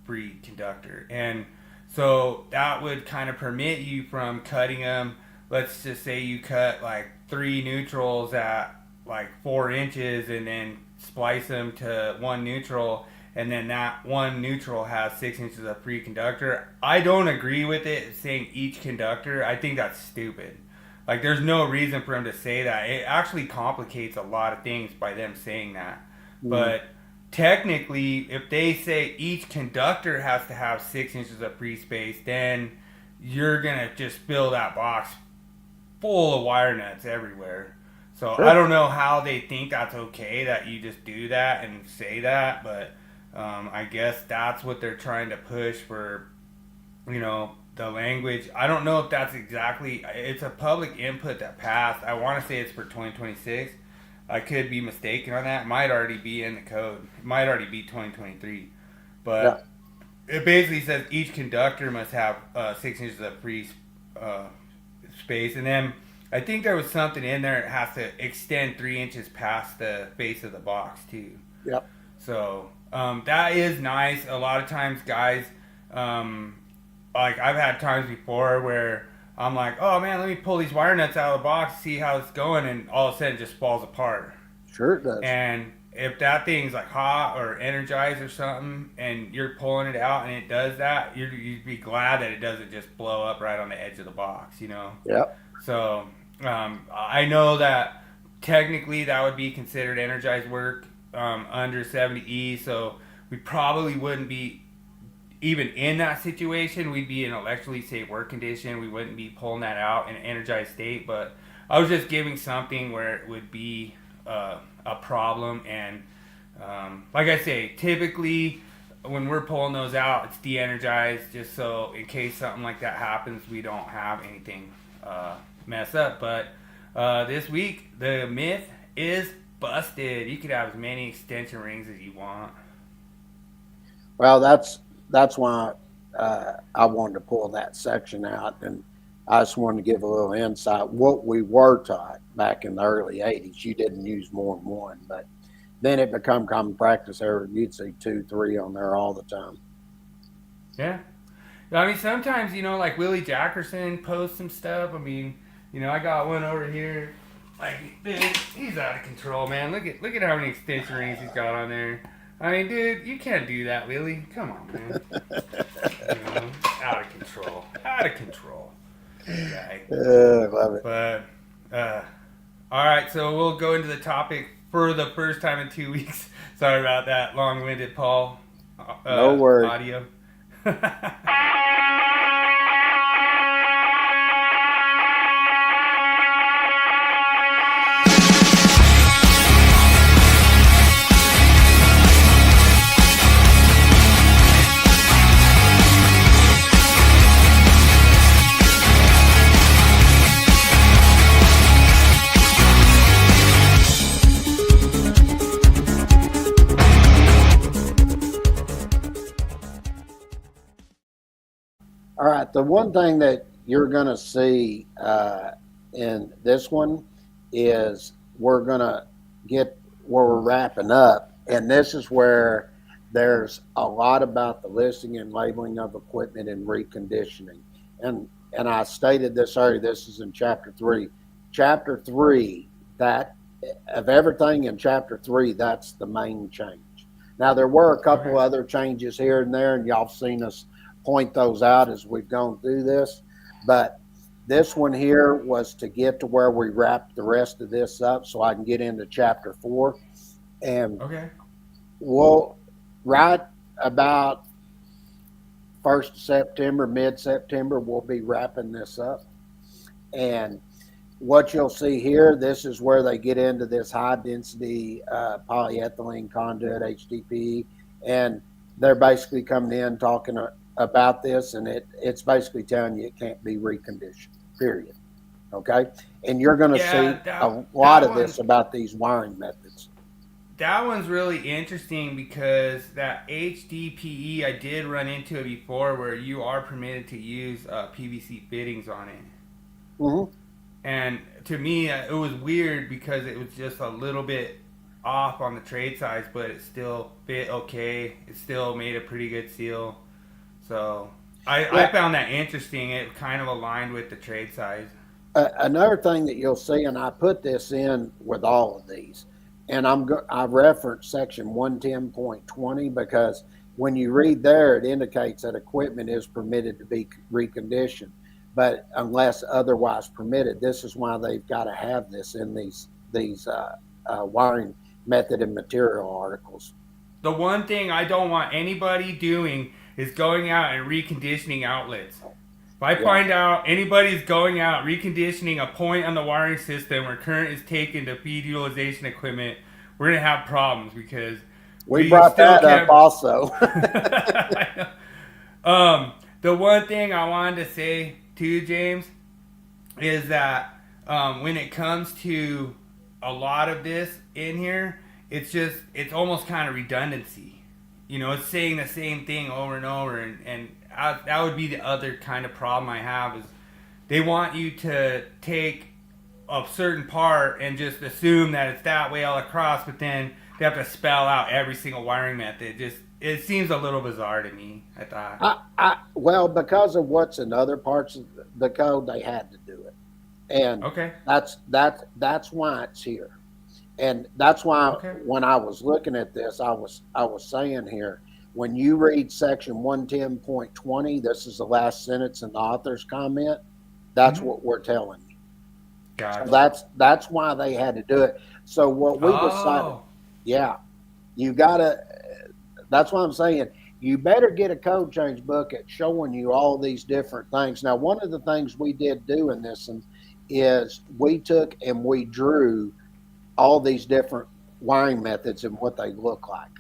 free conductor, and so that would kind of permit you from cutting them. Let's just say you cut like 3 neutrals at like 4 inches and then splice them to 1 neutral, and then that 1 neutral has 6 inches of free conductor. I don't agree with it saying each conductor. I think that's stupid. Like, there's no reason for them to say that. It actually complicates a lot of things by them saying that. But technically, if they say each conductor has to have 6 inches of free space, then you're going to just fill that box full of wire nuts everywhere. So I don't know how they think that's okay that you just do that and say that, but I guess that's what they're trying to push for, the language. I don't know if that's exactly, it's a public input that passed. I want to say it's for 2026. I could be mistaken on that. It might already be in the code. It might already be 2023. But it basically says each conductor must have 6 inches of free space. And then I think there was something in there that has to extend 3 inches past the face of the box too. Yep. So that is nice. A lot of times guys, like I've had times before where I'm like, oh man, let me pull these wire nuts out of the box, see how it's going, and all of a sudden it just falls apart. Sure it does. And if that thing's like hot or energized or something, and you're pulling it out and it does that, you'd be glad that it doesn't just blow up right on the edge of the box, Yep. So I know that technically that would be considered energized work under 70E, so we probably wouldn't be even in that situation. We'd be in electrically safe work condition. We wouldn't be pulling that out in an energized state, but I was just giving something where it would be a problem. And like I say, typically when we're pulling those out, it's de-energized just so in case something like that happens, we don't have anything mess up. But this week, the myth is busted. You could have as many extension rings as you want. Well, that's why I wanted to pull that section out, and I just wanted to give a little insight. What we were taught back in the early 80s, you didn't use more than one, but then it became common practice. You'd see 2, 3 on there all the time. Yeah. I mean, sometimes, like Willie Jackerson posts some stuff. I mean, I got one over here. Like, dude, he's out of control, man. Look at how many extension rings he's got on there. I mean, dude, you can't do that, Willie. Come on, man. Out of control. Out of control. Okay. I love it. But All right, so we'll go into the topic for the first time in 2 weeks. Sorry about that long-winded Paul No worries. audio. All right. The one thing that you're going to see in this one is we're going to get where we're wrapping up. And this is where there's a lot about the listing and labeling of equipment and reconditioning. And I stated this earlier, this is in chapter 3. Chapter 3, that of everything in chapter 3, that's the main change. Now, there were a couple other changes here and there, and y'all have seen us point those out as we've gone through this, but this one here was to get to where we wrap the rest of this up so I can get into chapter 4. And we'll right about 1st of September, mid-September, we'll be wrapping this up. And what you'll see here, this is where they get into this high density polyethylene conduit, HDPE, and they're basically coming in talking about this, and it's basically telling you it can't be reconditioned, period. Okay? And you're going to see a lot of this about these wiring methods. That one's really interesting because that HDPE, I did run into it before where you are permitted to use PVC fittings on it. Mm-hmm. And to me, it was weird because it was just a little bit off on the trade size, but it still fit okay. It still made a pretty good seal. So I found that interesting. It kind of aligned with the trade size. Another thing that you'll see, and I put this in with all of these, and I reference section 110.20 because when you read there, it indicates that equipment is permitted to be reconditioned, but unless otherwise permitted. This is why they've got to have this in these wiring method and material articles. The one thing I don't want anybody doing is going out and reconditioning outlets. If I find out anybody's going out reconditioning a point on the wiring system where current is taken to feed utilization equipment, we're going to have problems because we brought that up also. The one thing I wanted to say too, James, is that when it comes to a lot of this in here, it's almost kind of redundancy. You know, it's saying the same thing over and over, and that would be the other kind of problem I have is they want you to take a certain part and just assume that it's that way all across, but then they have to spell out every single wiring method. It seems a little bizarre to me, I thought. Well, because of what's in other parts of the code, they had to do it. And that's why it's here. And that's why when I was looking at this, I was saying here, when you read section 110.20, this is the last sentence in the author's comment, that's what we're telling you. Gotcha. So that's why they had to do it. So what we decided, you gotta, that's why I'm saying, you better get a code change book at showing you all these different things. Now, one of the things we did do in this one is we took and we drew all these different wiring methods and what they look like.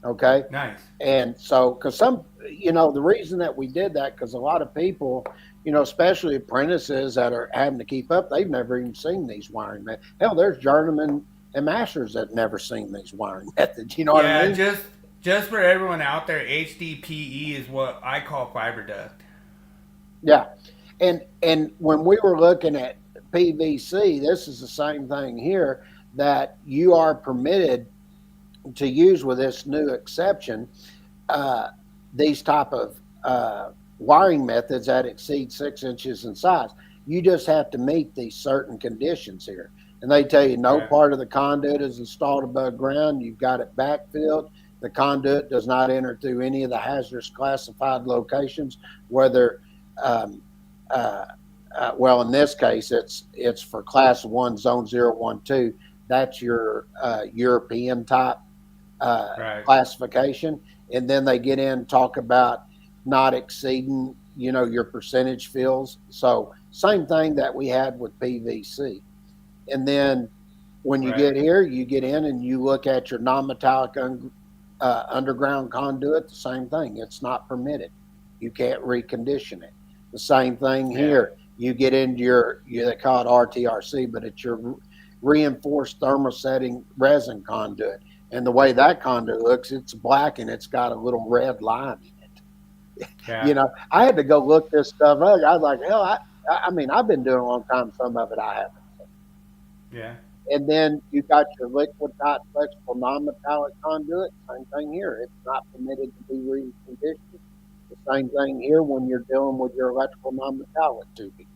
Okay. Nice. And so, because the reason that we did that, because a lot of people, especially apprentices that are having to keep up, they've never even seen these wiring methods. Hell, there's journeymen and masters that have never seen these wiring methods. You know what I mean? Just for everyone out there, HDPE is what I call fiber duct. Yeah. And when we were looking at PVC, this is the same thing here, that you are permitted to use with this new exception, these type of wiring methods that exceed 6 inches in size. You just have to meet these certain conditions here. And they tell you no part of the conduit is installed above ground. You've got it backfilled. The conduit does not enter through any of the hazardous classified locations, whether well, in this case, it's for class 1, zone 012. That's your European type Right. classification. And then they get in and talk about not exceeding, your percentage fills. So same thing that we had with PVC. And then when you Right. get here, you get in and you look at your non-metallic underground conduit, the same thing. It's not permitted. You can't recondition it. The same thing here. You get into they call it RTRC, but it's your reinforced thermosetting resin conduit. And the way that conduit looks, it's black and it's got a little red line in it. Yeah. I had to go look this stuff up. I was like, hell, I mean, I've been doing it a long time. Some of it I haven't. Yeah. And then you got your liquid type flexible non-metallic conduit. Same thing here. It's not permitted to be reconditioned. The same thing here when you're dealing with your electrical non-metallic tubing.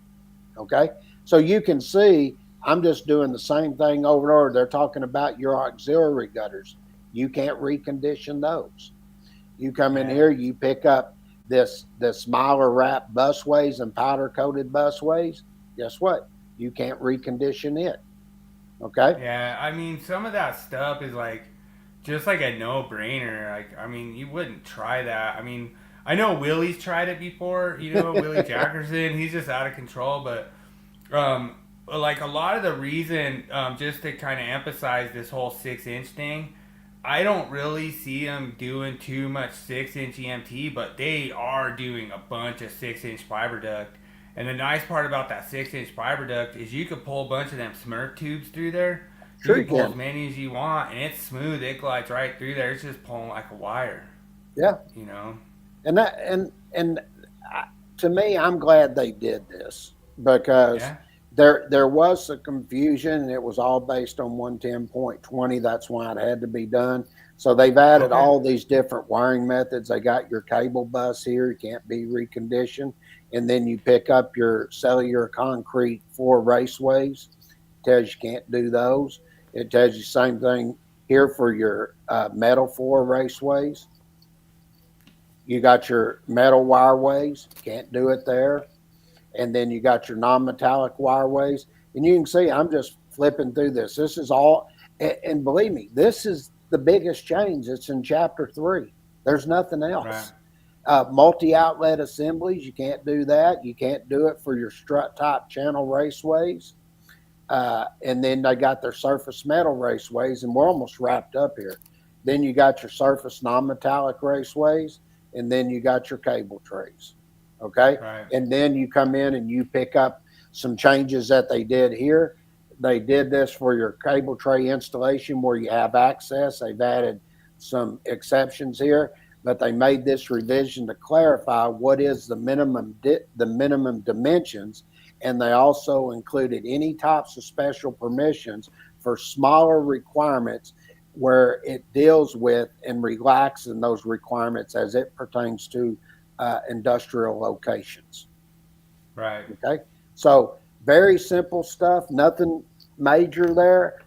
Okay? So you can see I'm just doing the same thing over and over. They're talking about your auxiliary gutters. You can't recondition those. You come in here, you pick up this Mylar wrap busways and powder coated busways. Guess what? You can't recondition it. Okay. Yeah, I mean, some of that stuff is like just like a no-brainer. Like, I mean, you wouldn't try that. I mean, I know Willie's tried it before. Willie Jackerson, he's just out of control. But like a lot of the reason, just to kind of emphasize this whole 6-inch thing, I don't really see them doing too much 6-inch EMT, but they are doing a bunch of 6-inch fiber duct. And the nice part about that 6-inch fiber duct is you could pull a bunch of them Smurf tubes through there. Sure You you can pull can. as many as you want, and it's smooth. It glides right through there. It's just pulling like a wire. Yeah. And that and to me, I'm glad they did this because Yeah. there was some confusion, and it was all based on 110.20. That's why it had to be done. So they've added Okay. all these different wiring methods. They got your cable bus here; it can't be reconditioned, and then you pick up your cellular concrete 4 raceways. Tells you can't do those. It tells you same thing here for your metal 4 raceways. You got your metal wireways, can't do it there. And then you got your non-metallic wireways. And you can see I'm just flipping through this. This is all, and believe me, this is the biggest change. It's in chapter 3. There's nothing else. Right. Multi-outlet assemblies, you can't do that. You can't do it for your strut type channel raceways. And then they got their surface metal raceways, and we're almost wrapped up here. Then you got your surface non-metallic raceways, and then you got your cable trays. Okay. Right. And then you come in and you pick up some changes that they did here. They did this for your cable tray installation where you have access. They've added some exceptions here, but they made this revision to clarify what is the minimum dimensions, and they also included any types of special permissions for smaller requirements where it deals with and relaxing those requirements as it pertains to industrial locations. Right. Okay. So very simple stuff, nothing major there.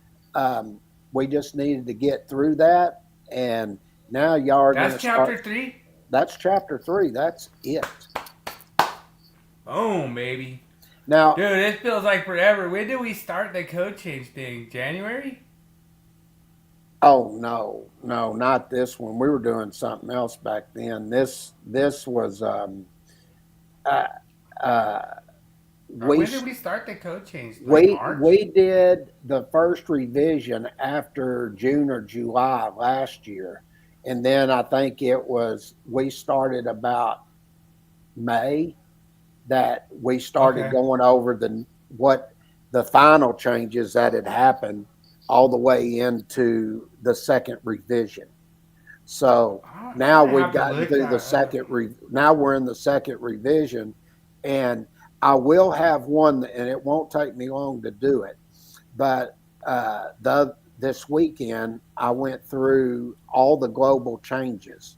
We just needed to get through that. And now y'all are going to start. That's chapter 3? That's chapter 3. That's it. Boom, baby. Now, Dude, it feels like forever. When did we start the code change thing? January? oh no, not this one. We were doing something else back then. This was When did we start the code change? March? we did the first revision after June or July last year, and then I think we started about May that we started going over the final changes that had happened all the way into the second revision. So now we've gotten through the second. Now we're in the second revision, and I will have one, and it won't take me long to do it. But this weekend, I went through all the global changes,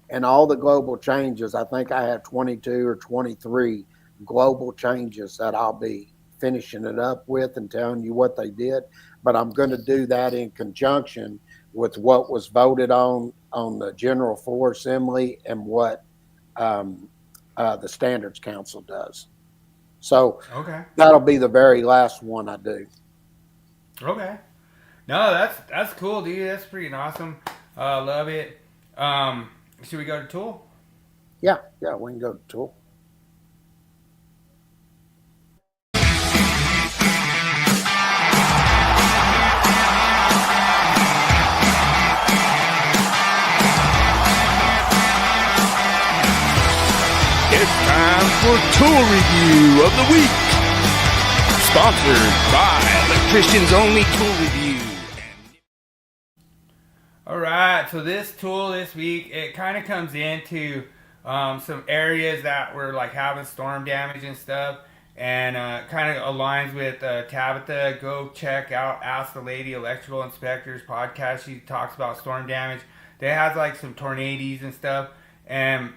and all the global changes. I think I have 22 or 23 global changes that I'll be finishing it up with and telling you what they did. But I'm going to do that in conjunction with what was voted on the General Floor Assembly and what the Standards Council does. So Okay. that'll be the very last one I do. Okay. No, that's cool, dude. That's pretty awesome. Love it. Should we go to tool? Yeah, we can go to tool. It's time for Tool Review of the Week. Sponsored by Electricians Only Tool Review. Alright, so this tool this week, it kind of comes into some areas that were like having storm damage and stuff, and kind of aligns with Tabitha. Go check out Ask the Lady Electrical Inspectors podcast. She talks about storm damage. They had like some tornadoes and stuff, and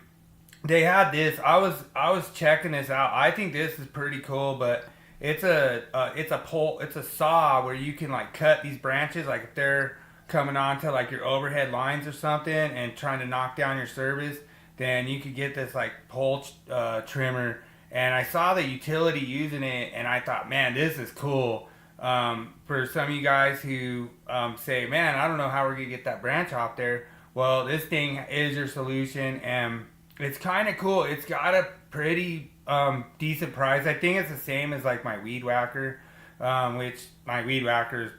they had this. I was checking this out. I think this is pretty cool, but it's a pole. It's a saw where you can like cut these branches, like if they're coming onto like your overhead lines or something and trying to knock down your service, then you could get this like pole trimmer. And I saw the utility using it, and I thought, man, this is cool. For some of you guys who say, man, I don't know how we're gonna get that branch off there. Well, this thing is your solution, and it's kind of cool. It's got a pretty decent price. I think it's the same as like my weed whacker, which my weed whacker is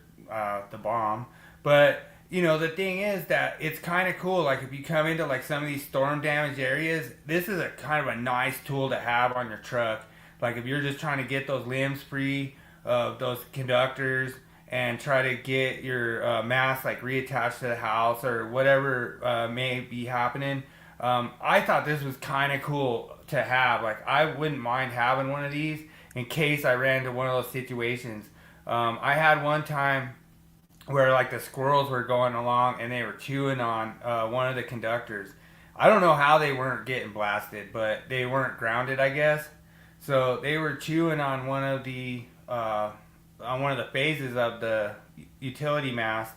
the bomb. But you know, the thing is that it's kind of cool. Like if you come into like some of these storm damaged areas, this is a kind of a nice tool to have on your truck. Like if you're just trying to get those limbs free of those conductors and try to get your mast like reattached to the house or whatever may be happening. I thought this was kind of cool to have. Like I wouldn't mind having one of these in case I ran into one of those situations. I had one time where like the squirrels were going along and they were chewing on one of the conductors. I don't know how they weren't getting blasted, but they weren't grounded, I guess. So they were chewing on one of the phases of the utility mast,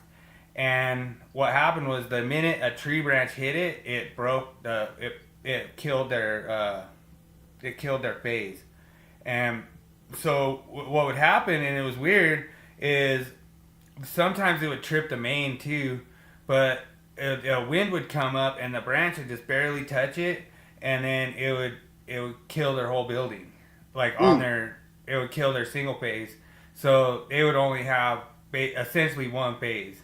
and what happened was the minute a tree branch hit it, it broke it killed their phase. And so what would happen, and it was weird, is sometimes it would trip the main too, but a wind would come up and the branch would just barely touch it, and then it would kill their whole building. Like it would kill their single phase. So they would only have essentially one phase.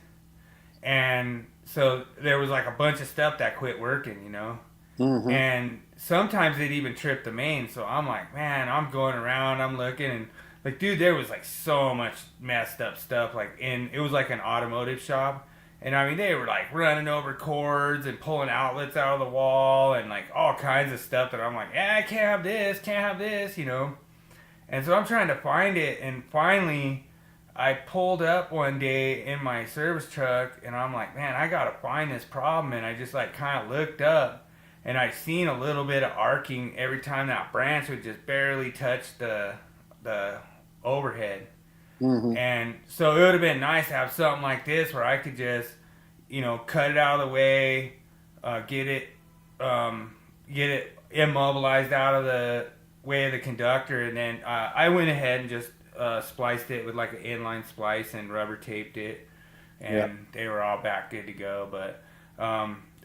And so there was like a bunch of stuff that quit working, you know? Mm-hmm. And sometimes they'd even trip the main. So I'm like, man, I'm going around, I'm looking, and like, dude, there was like so much messed up stuff. Like, it was like an automotive shop. And I mean, they were like running over cords and pulling outlets out of the wall and like all kinds of stuff that I'm like, I can't have this, you know? And so I'm trying to find it, and finally I pulled up one day in my service truck and I'm like, man, I gotta find this problem. And I just like kind of looked up, and I seen a little bit of arcing every time that branch would just barely touch the overhead. Mm-hmm. And so it would have been nice to have something like this where I could just, you know, cut it out of the way, get it immobilized out of the way of the conductor, and then I went ahead and just spliced it with like an inline splice and rubber taped it, and they were all back good to go. But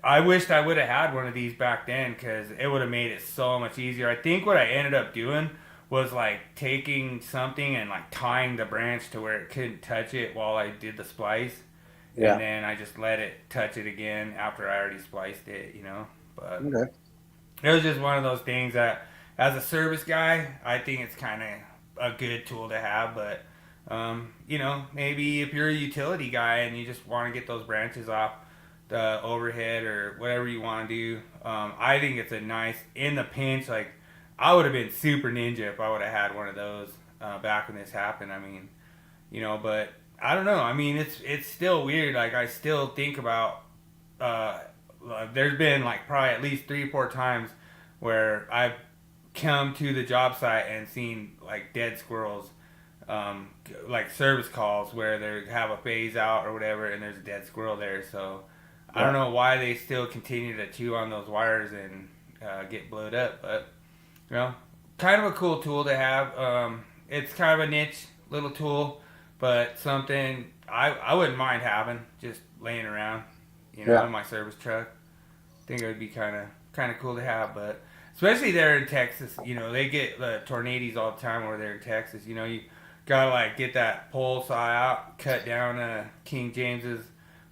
I wished I would have had one of these back then, because it would have made it so much easier. I think what I ended up doing was like taking something and like tying the branch to where it couldn't touch it while I did the splice. Yeah. And then I just let it touch it again after I already spliced it, you know. But Okay. It was just one of those things that, as a service guy, I think it's kind of a good tool to have. But, you know, maybe if you're a utility guy and you just want to get those branches off the overhead or whatever you want to do, I think it's a nice, in the pinch, like, I would have been super ninja if I would have had one of those back when this happened. I mean, you know, but I don't know. I mean, it's still weird. Like, I still think about, there's been like probably at least 3 or 4 times where I've come to the job site and seen like dead squirrels, like service calls where they have a phase out or whatever, and there's a dead squirrel there. So I don't know why they still continue to chew on those wires and get blowed up, but you know, kind of a cool tool to have. It's kind of a niche little tool, but something I wouldn't mind having just laying around, in my service truck. I think it would be kind of cool to have, but especially there in Texas, they get the tornadoes all the time over there in Texas. You gotta like get that pole saw out, cut down King James's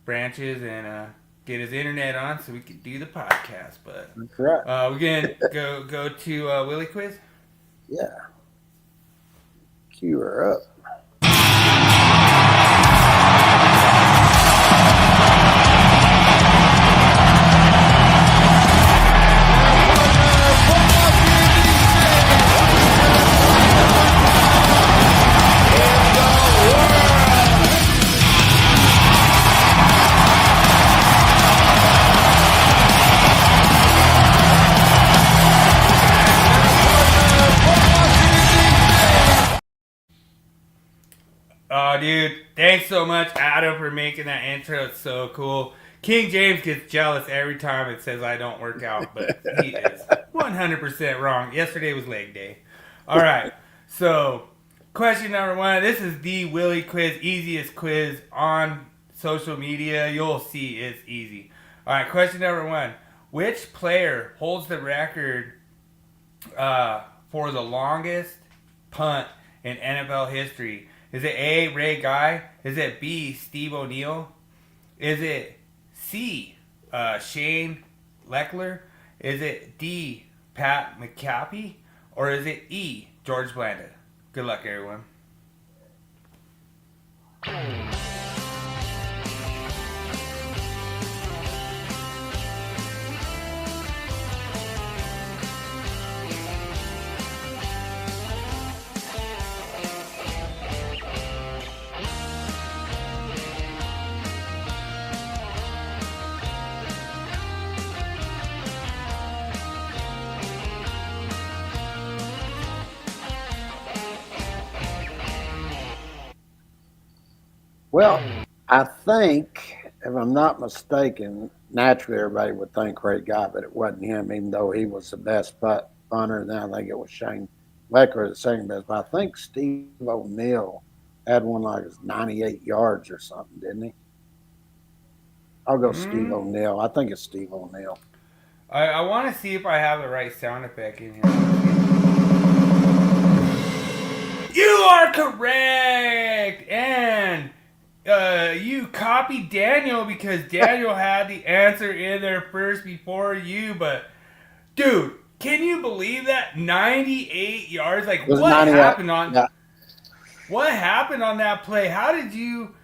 branches, and get his internet on so we can do the podcast. But Correct. we're gonna go to Willie Quiz. Yeah. Cue her up. Oh, dude, thanks so much, Adam, for making that intro. It's so cool. King James gets jealous every time it says I don't work out, but he is 100% wrong. Yesterday was leg day. All right, so question number 1. This is the Willie Quiz, easiest quiz on social media. You'll see it's easy. All right, question number 1. Which player holds the record for the longest punt in NFL history? Is it A, Ray Guy? Is it B, Steve O'Neal? Is it C, Shane Leckler? Is it D, Pat McAfee? Or is it E, George Blanda? Good luck, everyone. Well, I think, if I'm not mistaken, naturally everybody would think Ray Guy, but it wasn't him, even though he was the best punter. Then I think it was Shane Leckler, the second best. But I think Steve O'Neal had one like 98 yards or something, didn't he? I'll go Steve O'Neal. I think it's Steve O'Neal. I want to see if I have the right sound effect in here. You are correct! And you copied Daniel because Daniel had the answer in there first before you. But, dude, can you believe that? 98 yards? Like, what happened on... Yeah. What happened on that play? How did you...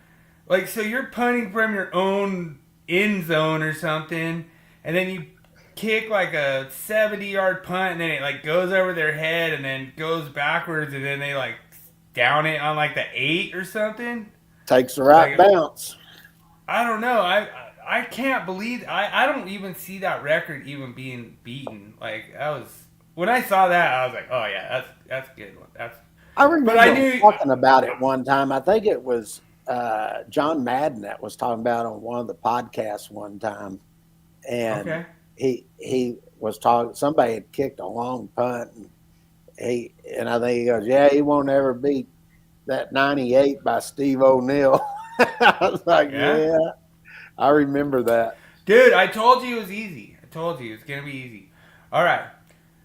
Like, so you're punting from your own end zone or something, and then you kick like a 70-yard punt, and then it like goes over their head and then goes backwards, and then they like down it on like the 8 or something. Takes the right bounce. I don't know. I can't believe I don't even see that record even being beaten. Like that was when I saw that I was like, oh yeah, that's a good one. I remember talking about it one time. I think it was John Madden that was talking about on one of the podcasts one time, and he was talking. Somebody had kicked a long punt, and I think he goes, "Yeah, he won't ever beat that 98 by Steve O'Neal." I was like, yeah, I remember that. Dude, I told you it was easy. I told you it's gonna be easy. All right.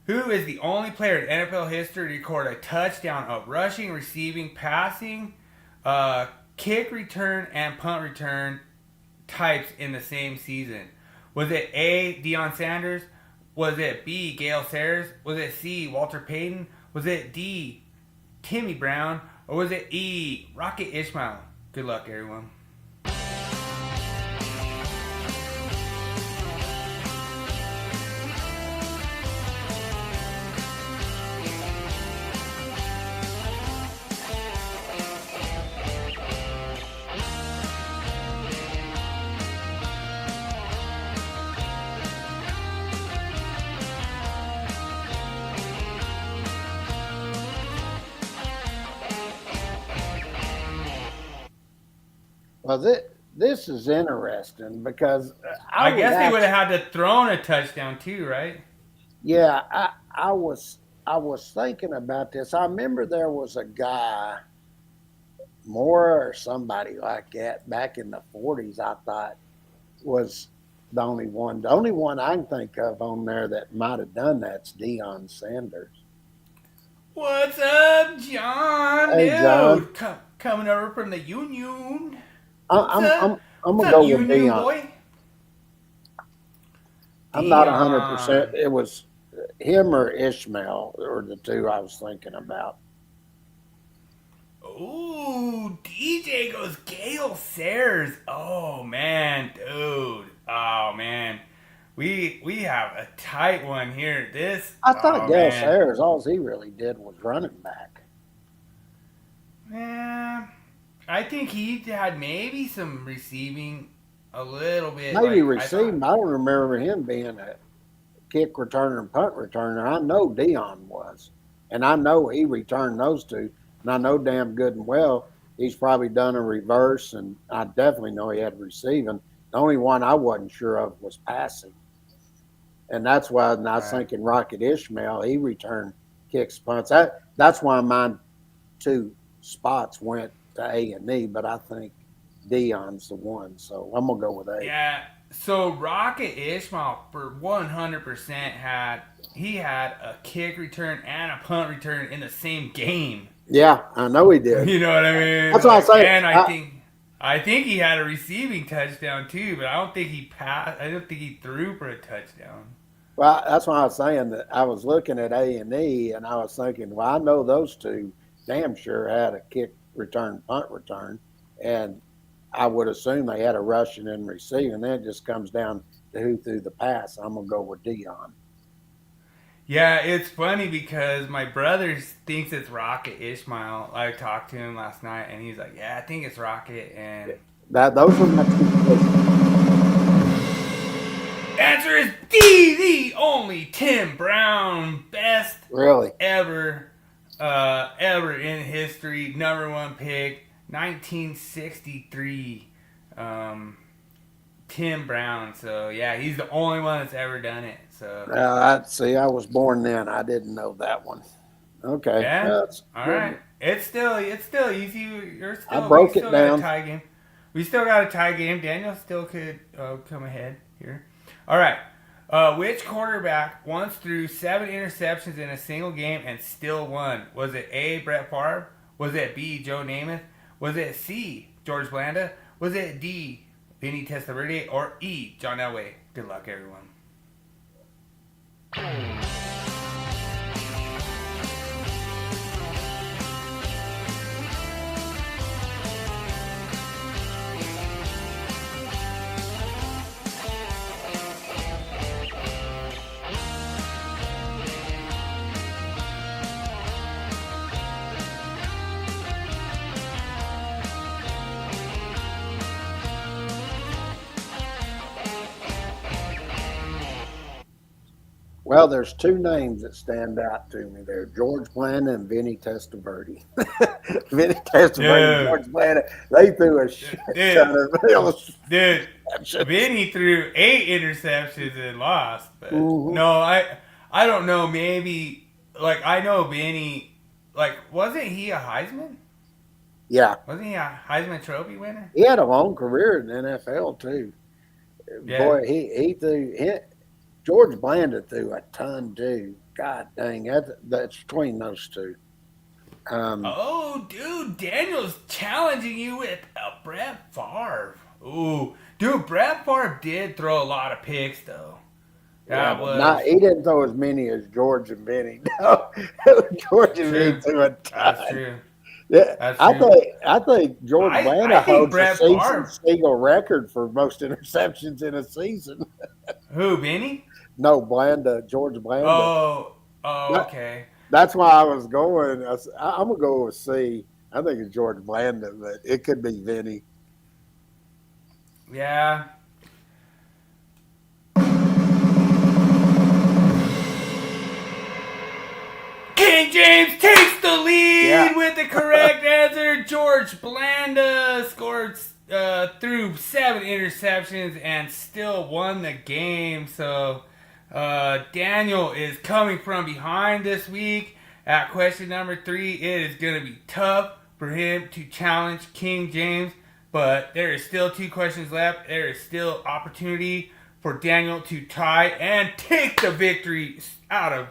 Who is the only player in NFL history to record a touchdown of rushing, receiving, passing, kick return, and punt return types in the same season? Was it A, Deion Sanders? Was it B, Gale Sayers? Was it C, Walter Payton? Was it D, Timmy Brown? Or was it E, Rocket Ishmael? Good luck, everyone. Well, this is interesting because I guess they would have had to thrown a touchdown too, right? Yeah, I was I was thinking about this. I remember there was a guy, Moore or somebody like that, back in the 40s, I thought was the only one. The only one I can think of on there that might have done that's Deion Sanders. What's up, John? Hey, John. Dude, coming over from the Union. I'm What's gonna up, go with Union Deion. boy? I'm not Deion. 100%. It was him or Ishmael or the two I was thinking about. Ooh, DJ goes Gale Sayers. Oh man, dude. Oh man. We have a tight one here. I thought Gale man. Sayers, all he really did was running back. Yeah, I think he had maybe some receiving a little bit. Maybe like, receiving. I don't remember him being a kick returner and punt returner. I know Deion was, and I know he returned those two, and I know damn good and well he's probably done a reverse, and I definitely know he had receiving. The only one I wasn't sure of was passing, and that's why I was thinking Rocket Ishmael. He returned kicks, punts. That's why my two spots went to A&E, but I think Deion's the one, so I'm gonna go with A. Yeah. So Rocket Ishmael for 100% had a kick return and a punt return in the same game. Yeah, I know he did. You know what I mean? That's what I'm saying. And I think he had a receiving touchdown too, but I don't think he passed. I don't think he threw for a touchdown. Well, that's why I was saying that I was looking at A&E and I was thinking, well, I know those two damn sure had a kick return, punt return, and I would assume they had a rushing and receiving. Then it just comes down to who threw the pass. I'm gonna go with Deion. Yeah, it's funny because my brother thinks it's Rocket Ishmael. I talked to him last night, and he's like, "Yeah, I think it's Rocket." And Those were my two questions. answer is D, the only Tim Brown, best Really? ever in history, number one pick, 1963. Tim Brown. So yeah, he's the only one that's ever done it. So I was born then. I didn't know that one. Okay. yeah, all right. It's still easy. I broke we it still down. Got a tie game. We still got a tie game. Daniel still could come ahead here. All right. Which quarterback once threw 7 interceptions in a single game and still won? Was it A, Brett Favre? Was it B, Joe Namath? Was it C, George Blanda? Was it D, Vinny Testaverde? Or E, John Elway? Good luck, everyone. Well, there's two names that stand out to me there: George Blanda and Vinny Testaverde. Vinny Testaverde and George Blanda, they threw a shit ton of Dude, Vinny threw 8 interceptions and lost. But Mhm. no, I don't know. Maybe, like, I know Vinny, like, wasn't he a Heisman? Yeah. Wasn't he a Heisman Trophy winner? He had a long career in the NFL, too. Yeah. Boy, he threw George Blanda threw a ton, too. God dang, that's between those two. Oh, dude, Daniel's challenging you with a Brett Favre. Ooh, dude, Brett Favre did throw a lot of picks, though. He didn't throw as many as George and Vinny. No, George and Vinny threw a ton. That's true. Yeah, That's I true. think George Blanda I think holds Brett the season Favre- single record for most interceptions in a season. Who, Vinny? No, George Blanda. Oh, That- okay. That's why I was going. I'm gonna go with C. I think it's George Blanda, but it could be Vinny. Yeah. King James takes the lead with the correct answer. George Blanda scored threw 7 interceptions and still won the game. So Daniel is coming from behind this week at question number 3. It is going to be tough for him to challenge King James, but there is still 2 questions left. There is still opportunity for Daniel to tie and take the victory out of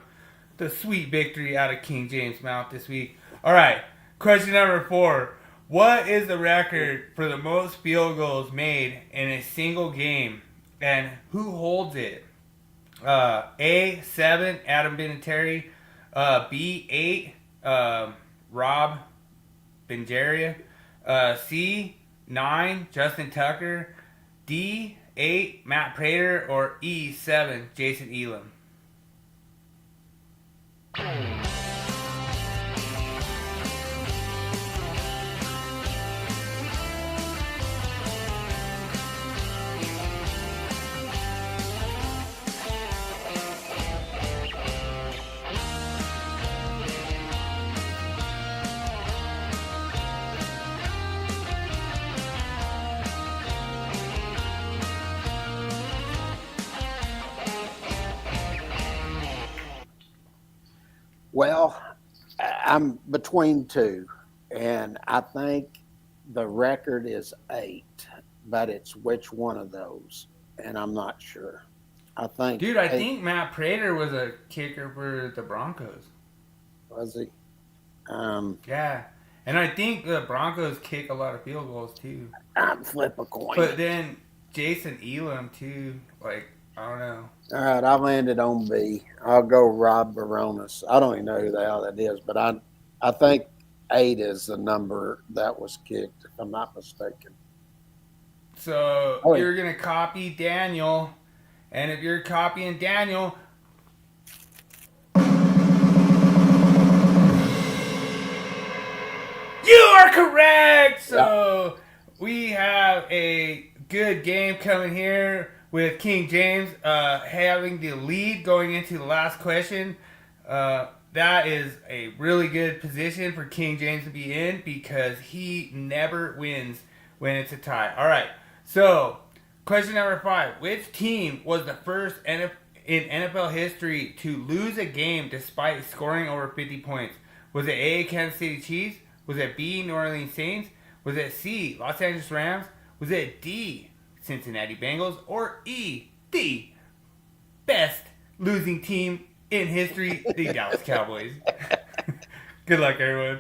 the sweet victory out of King James' mouth this week. All right, question number 4. What is the record for the most field goals made in a single game, and who holds it? A, 7, Adam Vinatieri. B, 8, Rob Benjaria. C, 9, Justin Tucker. D, 8, Matt Prater. Or E, 7, Jason Elam. Well, I'm between 2, and I think the record is 8, but it's which one of those, and I'm not sure. I think. Dude, I 8, think Matt Prater was a kicker for the Broncos. was he? Yeah. And I think the Broncos kick a lot of field goals, too. I'm flip a coin. But then Jason Elam, too. Like, I don't know. All right, I landed on B. I'll go Rob Baronis. I don't even know who the hell that is, but I think 8 is the number that was kicked, if I'm not mistaken. So you're going to copy Daniel. And if you're copying Daniel, you are correct. So we have a good game coming here with King James having the lead going into the last question. That is a really good position for King James to be in because he never wins when it's a tie. All right, so question number 5. Which team was the first in NFL history to lose a game despite scoring over 50 points? Was it A, Kansas City Chiefs? Was it B, New Orleans Saints? Was it C, Los Angeles Rams? Was it D, Cincinnati Bengals? Or E, the best losing team in history, the Dallas Cowboys? Good luck, everyone.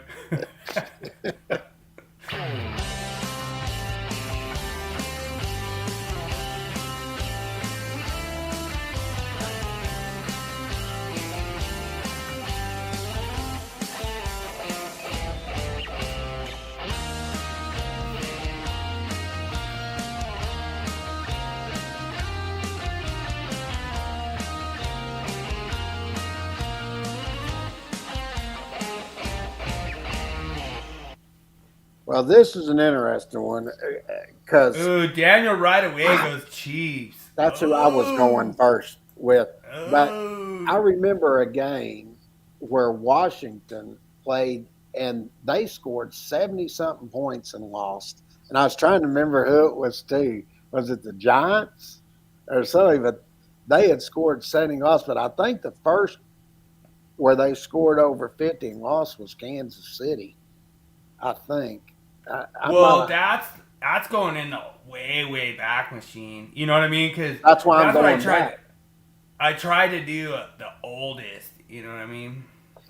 Well, this is an interesting one because Ooh, Daniel right away goes Chiefs. that's who I was going first with. But Oh. I remember a game where Washington played and they scored 70-something points and lost. And I was trying to remember who it was to. Was it the Giants or something? But they had scored 70 and lost. But I think the first where they scored over 50 and lost was Kansas City, I think. Well, that's going in the way back machine. You know what I mean? Because that's why I'm going I tried. back. I tried to do the oldest. You know what I mean?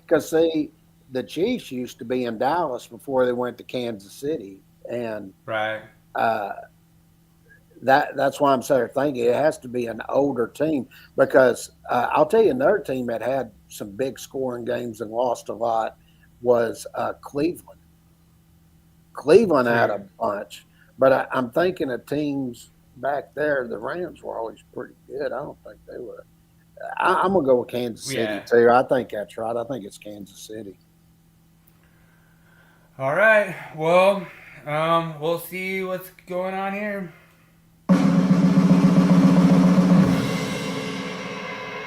Because see, the Chiefs used to be in Dallas before they went to Kansas City, and Right. that's why I'm sort of thinking it has to be an older team. Because I'll tell you another team that had some big scoring games and lost a lot was Cleveland. Cleveland had a bunch, but I'm thinking of teams back there. The Rams were always pretty good. I don't think they were. I'm gonna go with Kansas City too. I think that's right. I think it's Kansas City. All right. Well, we'll see what's going on here.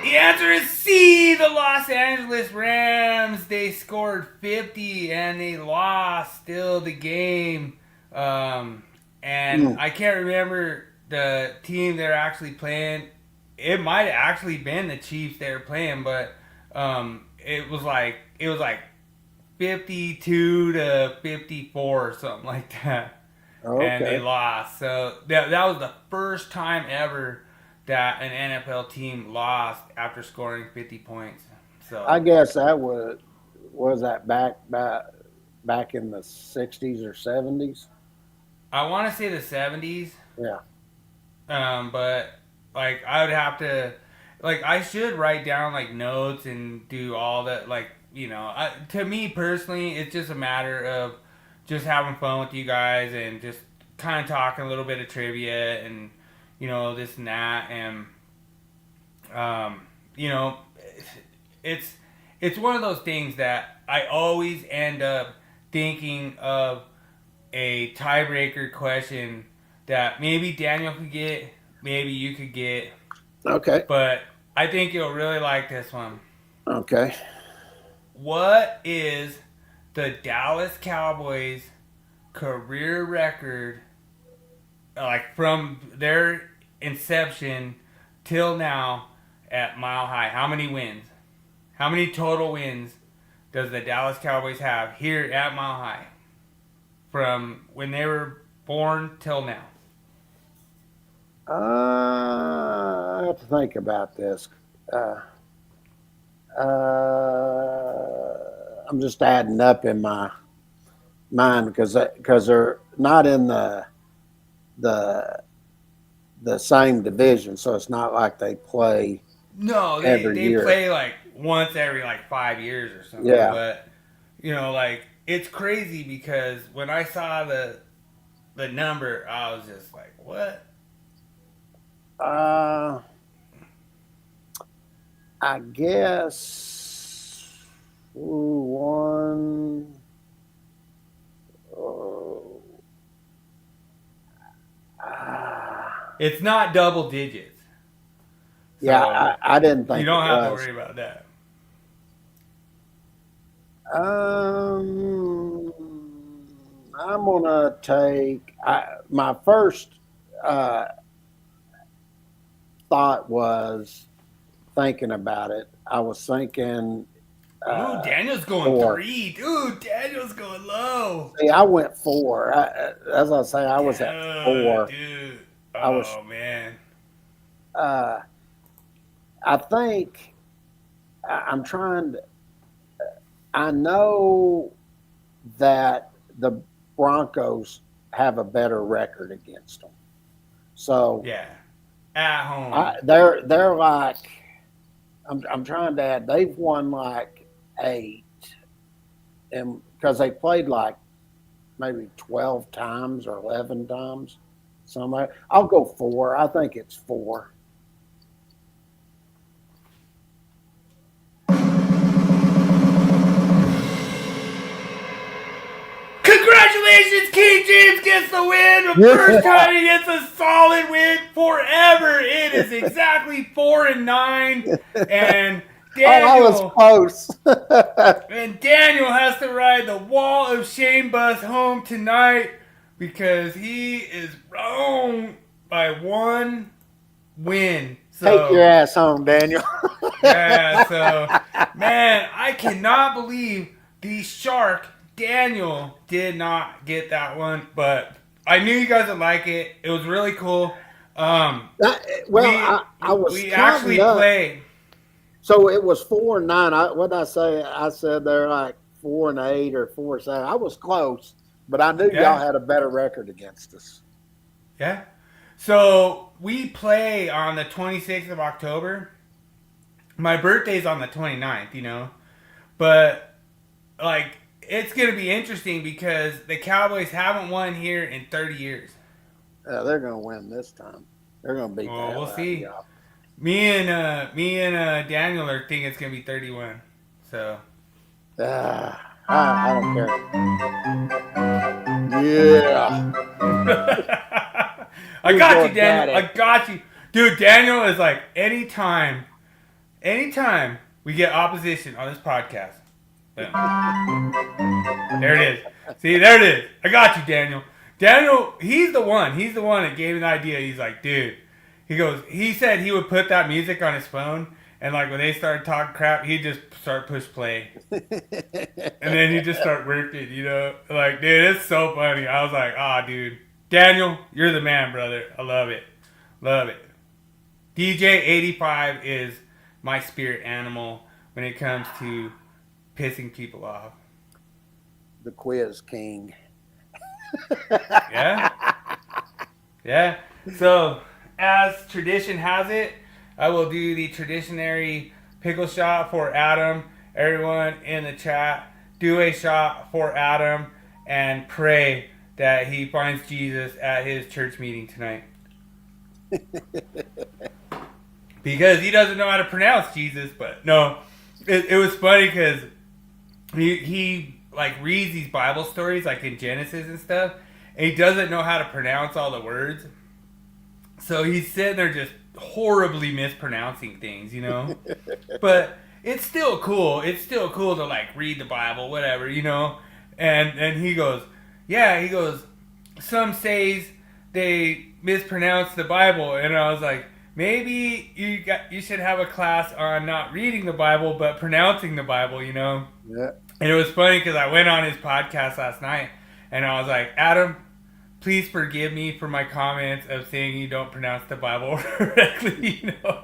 The answer is C, the Los Angeles Rams. They scored 50 and they lost still the game. And I can't remember the team they're actually playing it might have actually been the Chiefs they were playing, but it was like 52 to 54 or something like that. Okay. And they lost. So that was the first time ever that an NFL team lost after scoring 50 points. So I guess that was that back in the 60s or 70s. I want to say the 70s. Yeah. But like I would have to, like I should write down like notes and do all that. Like to me personally, it's just a matter of just having fun with you guys and just kind of talking a little bit of trivia and this and that and it's one of those things that I always end up thinking of a tiebreaker question that maybe Daniel could get, maybe you could get. Okay. But I think you'll really like this one. Okay. What is the Dallas Cowboys career record, like from their inception till now at Mile High? How many wins? How many total wins does the Dallas Cowboys have here at Mile High from when they were born till now? I have to think about this. I'm just adding up in my mind because they're not in the same division, so it's not like they play. No, they play like once every like 5 years or something. Yeah. But like it's crazy because when I saw the number, I was just like, what? I guess one. It's not double digits. Yeah, So I didn't think you don't it have to was. worry about that. I'm gonna take my first thought was thinking about it. I was thinking. Ooh, Daniel's going 4. 3. Dude, Daniel's going low. See, I went 4. As I say, I was at 4. Dude. I was- man. I think I'm trying to. I know that the Broncos have a better record against them, so Yeah. At home. they're like. I'm trying to add. They've won like 8, and because they played like maybe 12 times or 11 times. Somewhere. I'll go 4. I think it's 4. Congratulations, King James gets the win. The first time he gets a solid win forever. It is exactly 4-9, and I was close. and Daniel has to ride the wall of shame bus home tonight because he is wrong by 1 win. So, Take your ass home, Daniel. yeah, so man, I cannot believe the shark Daniel did not get that one, but I knew you guys would like it. It was really cool. I was we actually counting up. played. So it was 4-9. What did I say? I said they're like 4-8 or 4-7. I was close, but I knew y'all had a better record against us. Yeah. So we play on the 26th of October. My birthday's on the 29th, But, like, it's going to be interesting because the Cowboys haven't won here in 30 years. Yeah, they're going to win this time. They're going to beat Well, the hell we'll out see. of y'all. Me and Daniel are thinking it's going to be 31. So. I don't care. Yeah. I got you, Daniel. Daddy. I got you. Dude, Daniel is like, anytime we get opposition on this podcast. Boom. There it is. See, there it is. I got you, Daniel. Daniel, he's the one that gave me the idea. He's like, dude, he said he would put that music on his phone, and like when they started talking crap, he'd just start push play. And then he'd just start working, you know? Like, dude, it's so funny. I was like, dude. Daniel, you're the man, brother. I love it. Love it. DJ85 is my spirit animal when it comes to pissing people off. The quiz king. Yeah? Yeah. So, as tradition has it, I will do the traditionary pickle shot for Adam. Everyone in the chat, do a shot for Adam and pray that he finds Jesus at his church meeting tonight. Because he doesn't know how to pronounce Jesus, but no. It was funny because he like reads these Bible stories like in Genesis and stuff, and he doesn't know how to pronounce all the words. So he's sitting there just horribly mispronouncing things, you know? But it's still cool. It's still cool to like read the Bible, whatever, you know? And he goes, some says they mispronounce the Bible. And I was like, maybe you should have a class on not reading the Bible, but pronouncing the Bible, you know? Yeah. And it was funny because I went on his podcast last night, and I was like, Adam, please forgive me for my comments of saying you don't pronounce the Bible correctly. You know,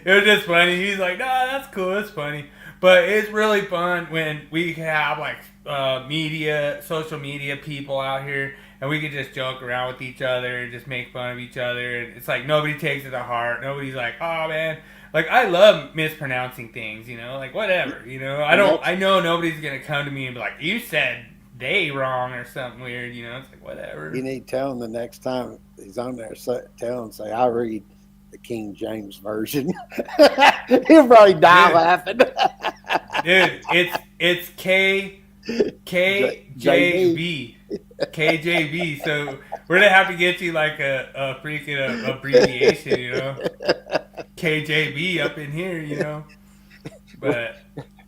it was just funny. He's like, "No, that's cool. It's funny." But it's really fun when we have like social media people out here, and we can just joke around with each other and just make fun of each other. And it's like nobody takes it to heart. Nobody's like, "Oh man." Like, I love mispronouncing things, you know, like whatever, you know. I know nobody's gonna come to me and be like, you said they wrong or something weird, you know. It's like, whatever. You need to tell him the next time he's on there, tell him, say, I read the King James Version. He'll probably die laughing. Dude, it's KJB. KJB. So we're gonna have to get you like a freaking abbreviation, you know. KJB up in here, you know. But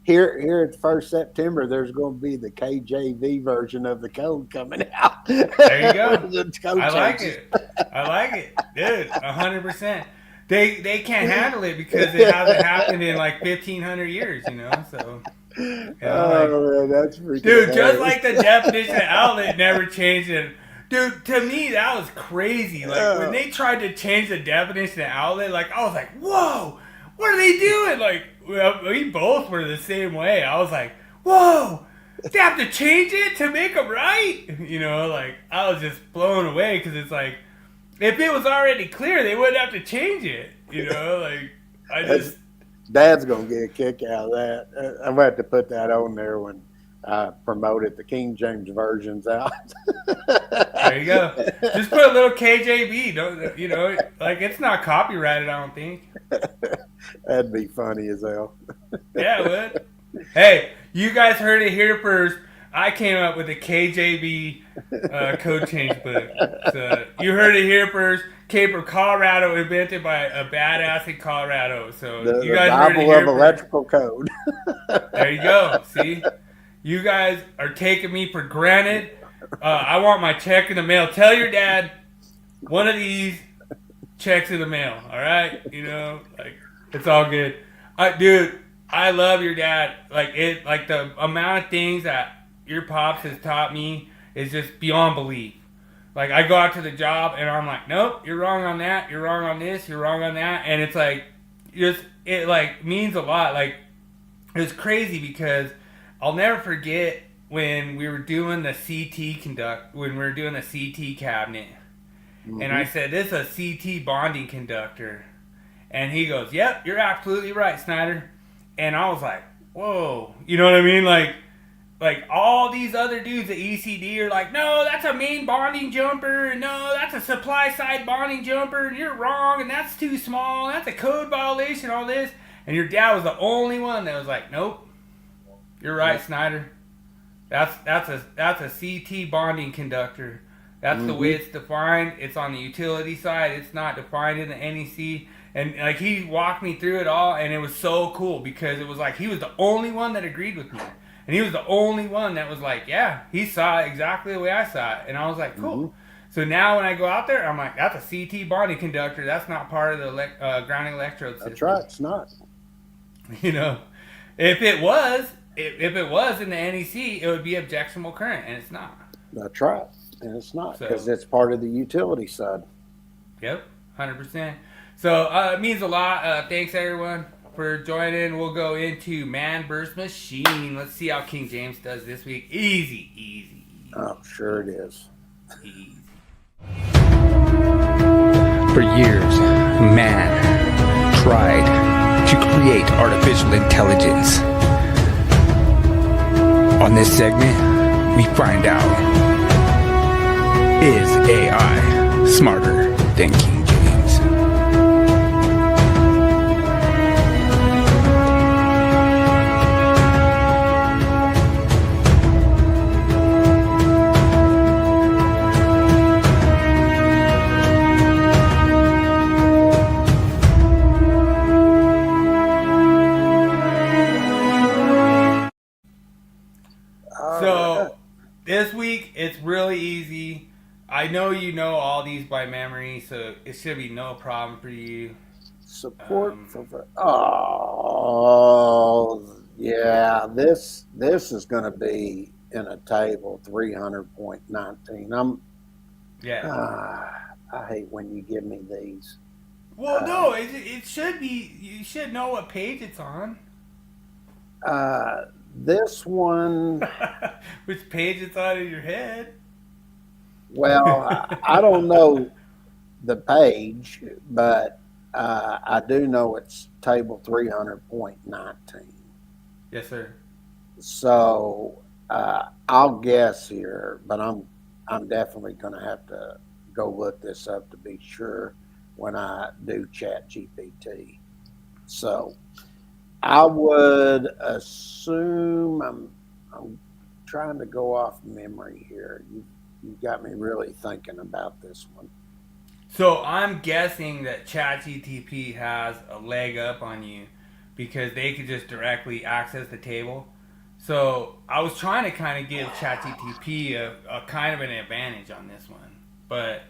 here at 1st September, there's going to be the KJV version of the code coming out. There you go. I like it, dude. 100%. They can't handle it because it hasn't happened in like 1,500 years, you know. So. You know, man, that's freaking dude, hilarious. just like the definition of outlet never changed it. Dude, to me, that was crazy. Like, when they tried to change the definition of outlet, like, I was like, whoa, what are they doing? Like, we both were the same way. I was like, whoa, they have to change it to make them right? You know, like, I was just blown away because it's like, if it was already clear, they wouldn't have to change it. You know, like, Dad's going to get a kick out of that. I'm going to have to put that on there when I promoted the King James versions out. There you go. Just put a little KJB. Don't, you know, like, it's not copyrighted, I don't think. That'd be funny as hell. Yeah, it would. Hey, you guys heard it here first. I came up with the KJB code change book. So you heard it here first. Cape of Colorado, invented by a badass in Colorado. So you guys heard it Bible here of electrical code. There you go. See? You guys are taking me for granted. I want my check in the mail. Tell your dad one of these checks in the mail. All right? You know, like, it's all good. Dude, I love your dad. Like the amount of things that your pops has taught me is just beyond belief. Like, I go out to the job and I'm like, nope, you're wrong on that. You're wrong on this. You're wrong on that. And it's like, it like means a lot. Like, it was crazy because I'll never forget when we were doing the CT cabinet. Mm-hmm. And I said, this is a CT bonding conductor. And he goes, yep, you're absolutely right, Snyder. And I was like, whoa. You know what I mean? Like all these other dudes at ECD are like, no, that's a main bonding jumper. And no, that's a supply side bonding jumper. And you're wrong. And that's too small. That's a code violation, all this. And your dad was the only one that was like, nope, you're right, Snyder. That's a CT bonding conductor. That's the way it's defined. It's on the utility side. It's not defined in the NEC. And like, he walked me through it all, and it was so cool because it was like he was the only one that agreed with me. And he was the only one that was like, yeah, he saw it exactly the way I saw it. And I was like, cool. So now when I go out there, I'm like, that's a CT bonding conductor. That's not part of the grounding electrode system. That's right. It's not. You know, if it was in the NEC, it would be objectionable current, and it's not. That's right. And it's not So- because it's part of the utility side. Yep, 100%. So it means a lot. Thanks everyone for joining. We'll go into man versus machine. Let's see how King James does this week. Easy. I'm sure it is. Easy. For years, man tried to create artificial intelligence. On this segment, we find out, is AI smarter than King James? So this week it's really easy. I know you know all these by memory, so it should be no problem for you. Support for yeah, this is going to be in a table 300.19. Yeah. I hate when you give me these. Well, no, it should be. You should know what page it's on. This one, Which page it's on in your head. well, I don't know the page, but I do know it's table 300.19. Yes, sir. So I'll guess here, but I'm definitely going to have to go look this up to be sure when I do Chat GPT. So I would assume I'm trying to go off memory here. You got me really thinking about this one. So I'm guessing that ChatGTP has a leg up on you because they could just directly access the table. So I was trying to kind of give ChatGTP a kind of an advantage on this one, but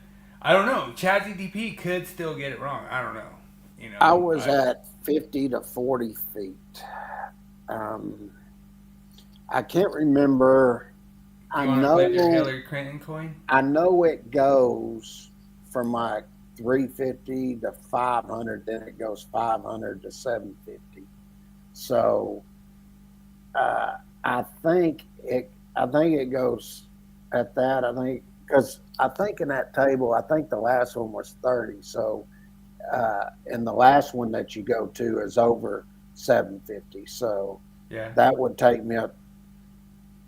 I don't know. ChatGTP could still get it wrong. I don't know. You know, I was at 50 to 40 feet. I can't remember. I You want to know. flip your Hillary Clinton coin? I know it goes from like 350 to 500, then it goes 500 to 750. So I think it goes at that. I think because I think in that table, I think the last one was 30. So and the last one that you go to is over 750. So Yeah. that would take me up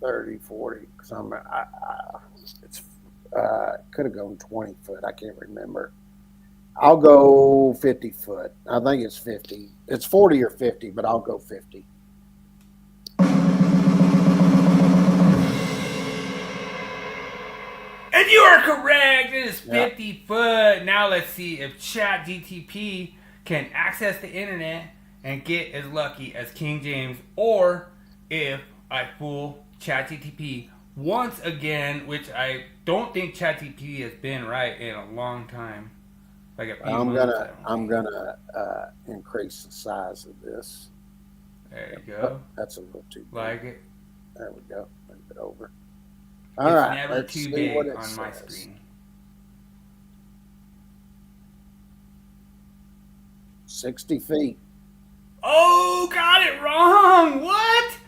30, 40. Because it's could have gone 20 foot. I can't remember. I'll go 50 foot. I think it's 50. It's 40 or 50, but I'll go 50. And you are correct. It is Yeah. 50 foot. Now let's see if ChatGTP can access the internet and get as lucky as King James, or if I fool ChatGTP once again, which I don't think ChatGPT has been right in a long time. Like a few I'm months, gonna increase the size of this. There you go. That's a little too big. Like it. There we go. Move it over. It's All right. never Let's too see big what it on my says. screen. 60 feet. Oh, got it wrong. What?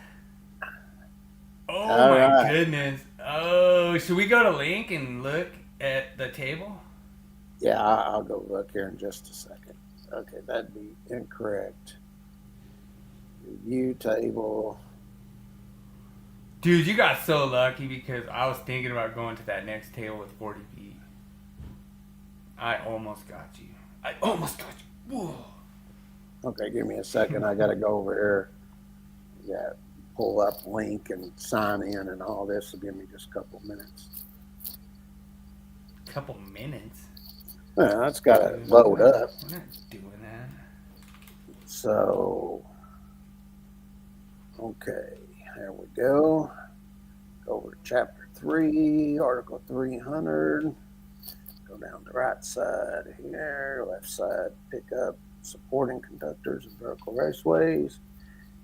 Oh All my right. goodness. Oh, should we go to Link and look at the table? Yeah, I'll go look here in just a second. Okay, that'd be incorrect. Review table. Dude, you got so lucky because I was thinking about going to that next table with 40 feet. I almost got you. Whoa. Okay, give me a second. I got to go over here. Yeah, pull up link and sign in and all this. So give me just a couple minutes. Couple minutes. Yeah, that's got to load up. We're not doing that. So, okay, there we go. Go over to chapter 3, article 300. down the right side here, left side, pick up supporting conductors and vertical raceways.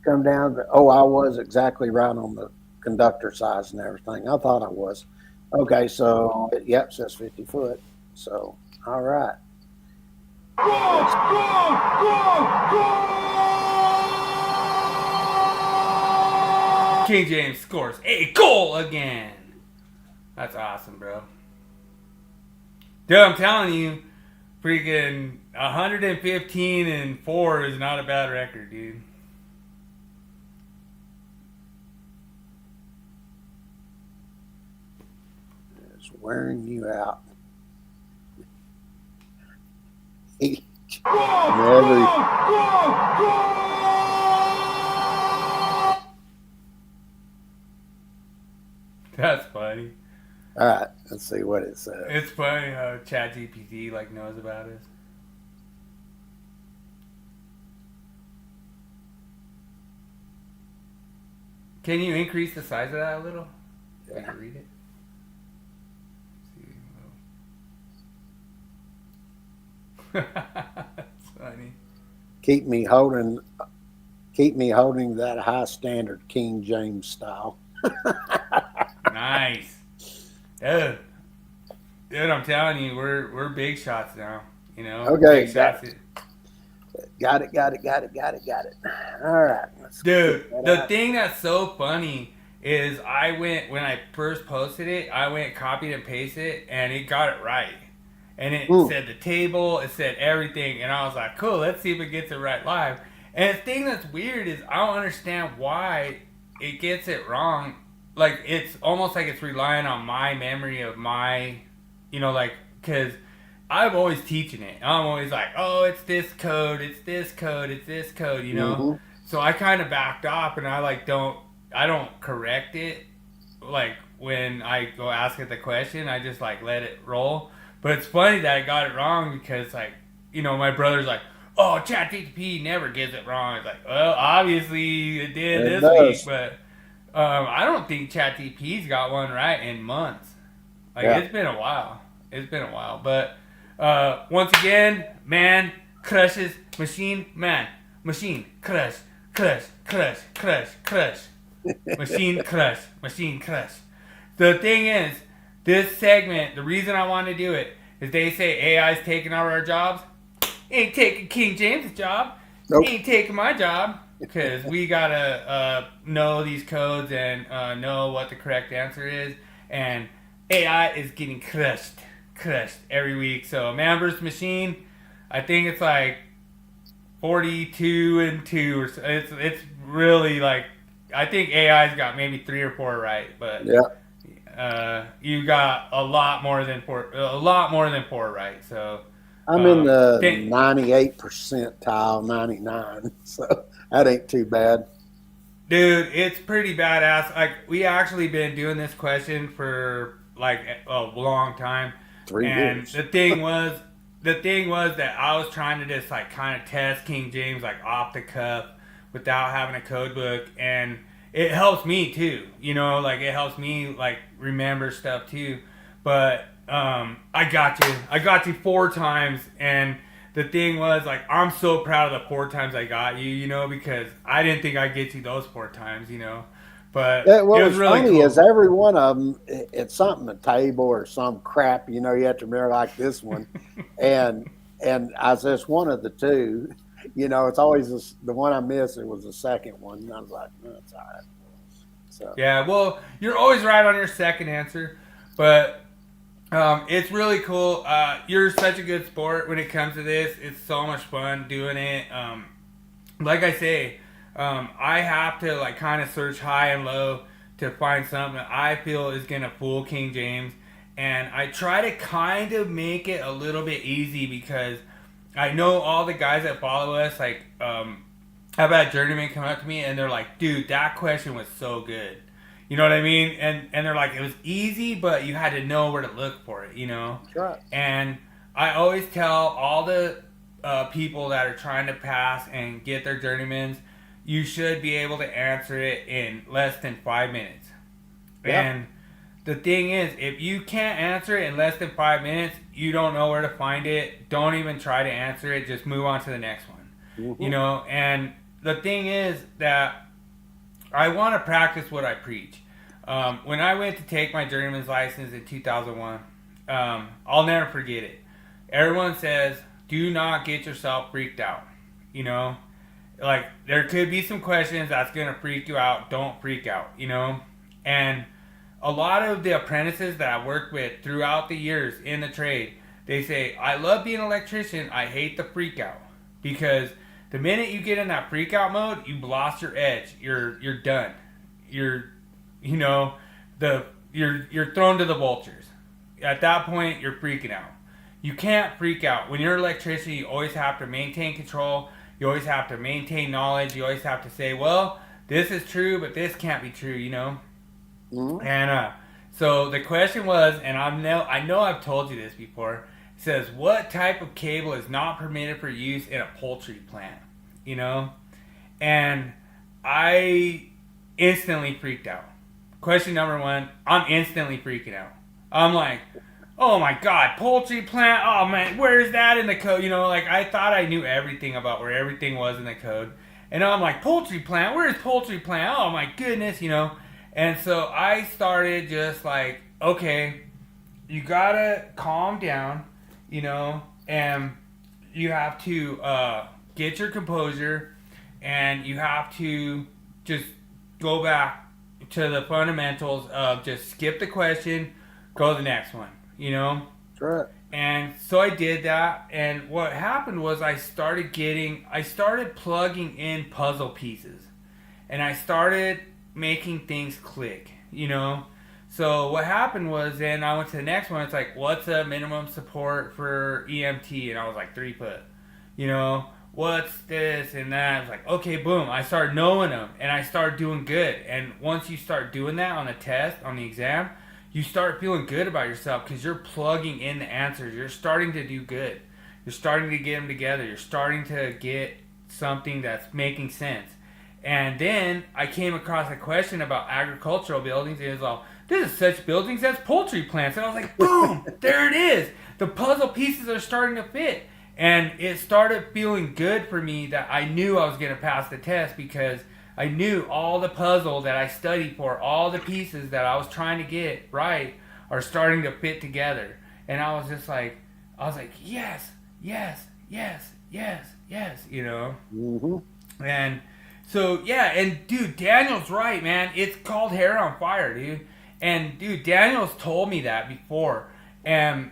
Come down to, I was exactly right on the conductor size and everything. I thought I was. Okay, so, yep, says 50 foot. So, all right. King James scores a goal again. That's awesome, bro. Dude, I'm telling you, freaking 115-4 is not a bad record, dude. It's wearing you out. That's funny. All right, let's see what it says. It's funny how ChatGPT knows about us. Can you increase the size of that a little? Yeah. Can you read it? That's funny. Keep me holding that high standard King James style. Nice. Dude, I'm telling you, we're big shots now. You know? Okay, Big shots. Got it. All right. Dude, the thing that's so funny is when I first posted it, I went copied and pasted it, and it got it right. And it said the table, it said everything, and I was like, cool, let's see if it gets it right live. And the thing that's weird is I don't understand why it gets it wrong. Like, it's almost like it's relying on my memory of my, because I'm always teaching it. I'm always like, oh, it's this code, it's this code, it's this code, Mm-hmm. So I kind of backed off, and I don't correct it. Like, when I go ask it the question, I just let it roll. But it's funny that I got it wrong because, my brother's like, oh, ChatGPT never gets it wrong. It's like, well, obviously it did this week, but I don't think ChatGPT's got one right in months. It's been a while. But once again, man crushes machine, man. Machine crush. Machine crush. The thing is, this segment, the reason I want to do it is they say AI's taking over our jobs. Ain't taking King James' job. Nope. Ain't taking my job. Because we got to know these codes and know what the correct answer is. And AI is getting crushed every week. So man versus machine, I think it's 42-2. Or so. It's really I think AI's got maybe 3 or 4 right. But yeah. You got a lot more than 4 right. So I'm in the 98 percentile, 99. So that ain't too bad. Dude, it's pretty badass. We actually been doing this question for a long time. 3 years. And the thing was that I was trying to just kind of test King James off the cuff without having a code book, and it helps me too, it helps me remember stuff too. But I got you 4 times, and the thing was I'm so proud of the 4 times I got you, because I didn't think I'd get you those 4 times, But what it was really funny cool. is every one of them, it's something, a table or some crap, you have to remember this one. and I just one of the 2, it's always the one I missed. It was the second one. And I was like, no, it's all right. So. Yeah, well, you're always right on your second answer, but it's really cool. You're such a good sport when it comes to this. It's so much fun doing it. Like I say, I have to kind of search high and low to find something that I feel is going to fool King James, and I try to kind of make it a little bit easy because I know all the guys that follow us, I've had journeymen come up to me and they're like, dude, that question was so good. You know what I mean? And they're like, it was easy, but you had to know where to look for it, That's right. And I always tell all the people that are trying to pass and get their journeymans, you should be able to answer it in less than 5 minutes. Yeah. And the thing is, if you can't answer it in less than 5 minutes, you don't know where to find it. Don't even try to answer it. Just move on to the next one. Mm-hmm. You know, and the thing is that I want to practice what I preach. When I went to take my journeyman's license in 2001, I'll never forget it. Everyone says, do not get yourself freaked out. You know, like there could be some questions that's going to freak you out. Don't freak out, you know. And a lot of the apprentices that I worked with throughout the years in the trade, they say, I love being an electrician. I hate the freak out. Because the minute you get in that freak out mode, you've lost your edge. You're done. You're thrown to the vultures. At that point, you're freaking out. You can't freak out. When you're an electrician, you always have to maintain control. You always have to maintain knowledge. You always have to say, well, this is true, but this can't be true, you know? Mm-hmm. And so the question was, and I know I've told you this before, it says, what type of cable is not permitted for use in a poultry plant? You know? And I instantly freaked out. Question number one, I'm instantly freaking out. I'm like, oh my God, poultry plant, oh man, where's that in the code? You know, like I thought I knew everything about where everything was in the code. And I'm like, poultry plant, where's poultry plant? Oh my goodness, you know. And so I started just like, okay, you gotta calm down, you know, and you have to get your composure, and you have to just go back to the fundamentals of just skip the question, go to the next one, you know? Right. And so I did that, and what happened was I started plugging in puzzle pieces, and I started making things click, you know? So what happened was then I went to the next one. It's like, what's a minimum support for EMT? And I was like, 3 foot. You know, what's this and that? I was like, okay, boom. I started knowing them, and I started doing good. And once you start doing that on the test, on the exam, you start feeling good about yourself because you're plugging in the answers. You're starting to do good. You're starting to get them together. You're starting to get something that's making sense. And then I came across a question about agricultural buildings. It was all, this is such buildings as poultry plants. And I was like, boom, there it is. The puzzle pieces are starting to fit. And it started feeling good for me that I knew I was going to pass the test because I knew all the puzzle that I studied for, all the pieces that I was trying to get right are starting to fit together. And I was just like, yes, yes, yes, yes, yes, you know? Mm-hmm. And so, yeah, and dude, Daniel's right, man. It's called hair on fire, dude. And dude, Daniel's told me that before. And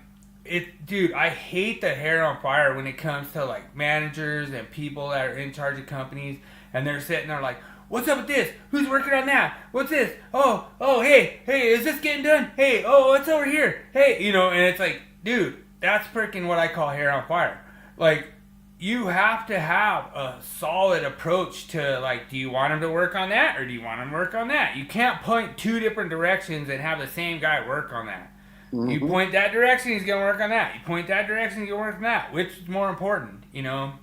dude, I hate the hair on fire when it comes to like managers and people that are in charge of companies, and they're sitting there like, what's up with this? Who's working on that? What's this? Oh, hey, is this getting done? Hey, oh, it's over here. Hey, you know, and it's like, dude, that's freaking what I call hair on fire. Like, you have to have a solid approach to, like, do you want him to work on that or do you want him to work on that? You can't point 2 different directions and have the same guy work on that. Mm-hmm. You point that direction, he's going to work on that. You point that direction, he's going to work on that. Which is more important, you know?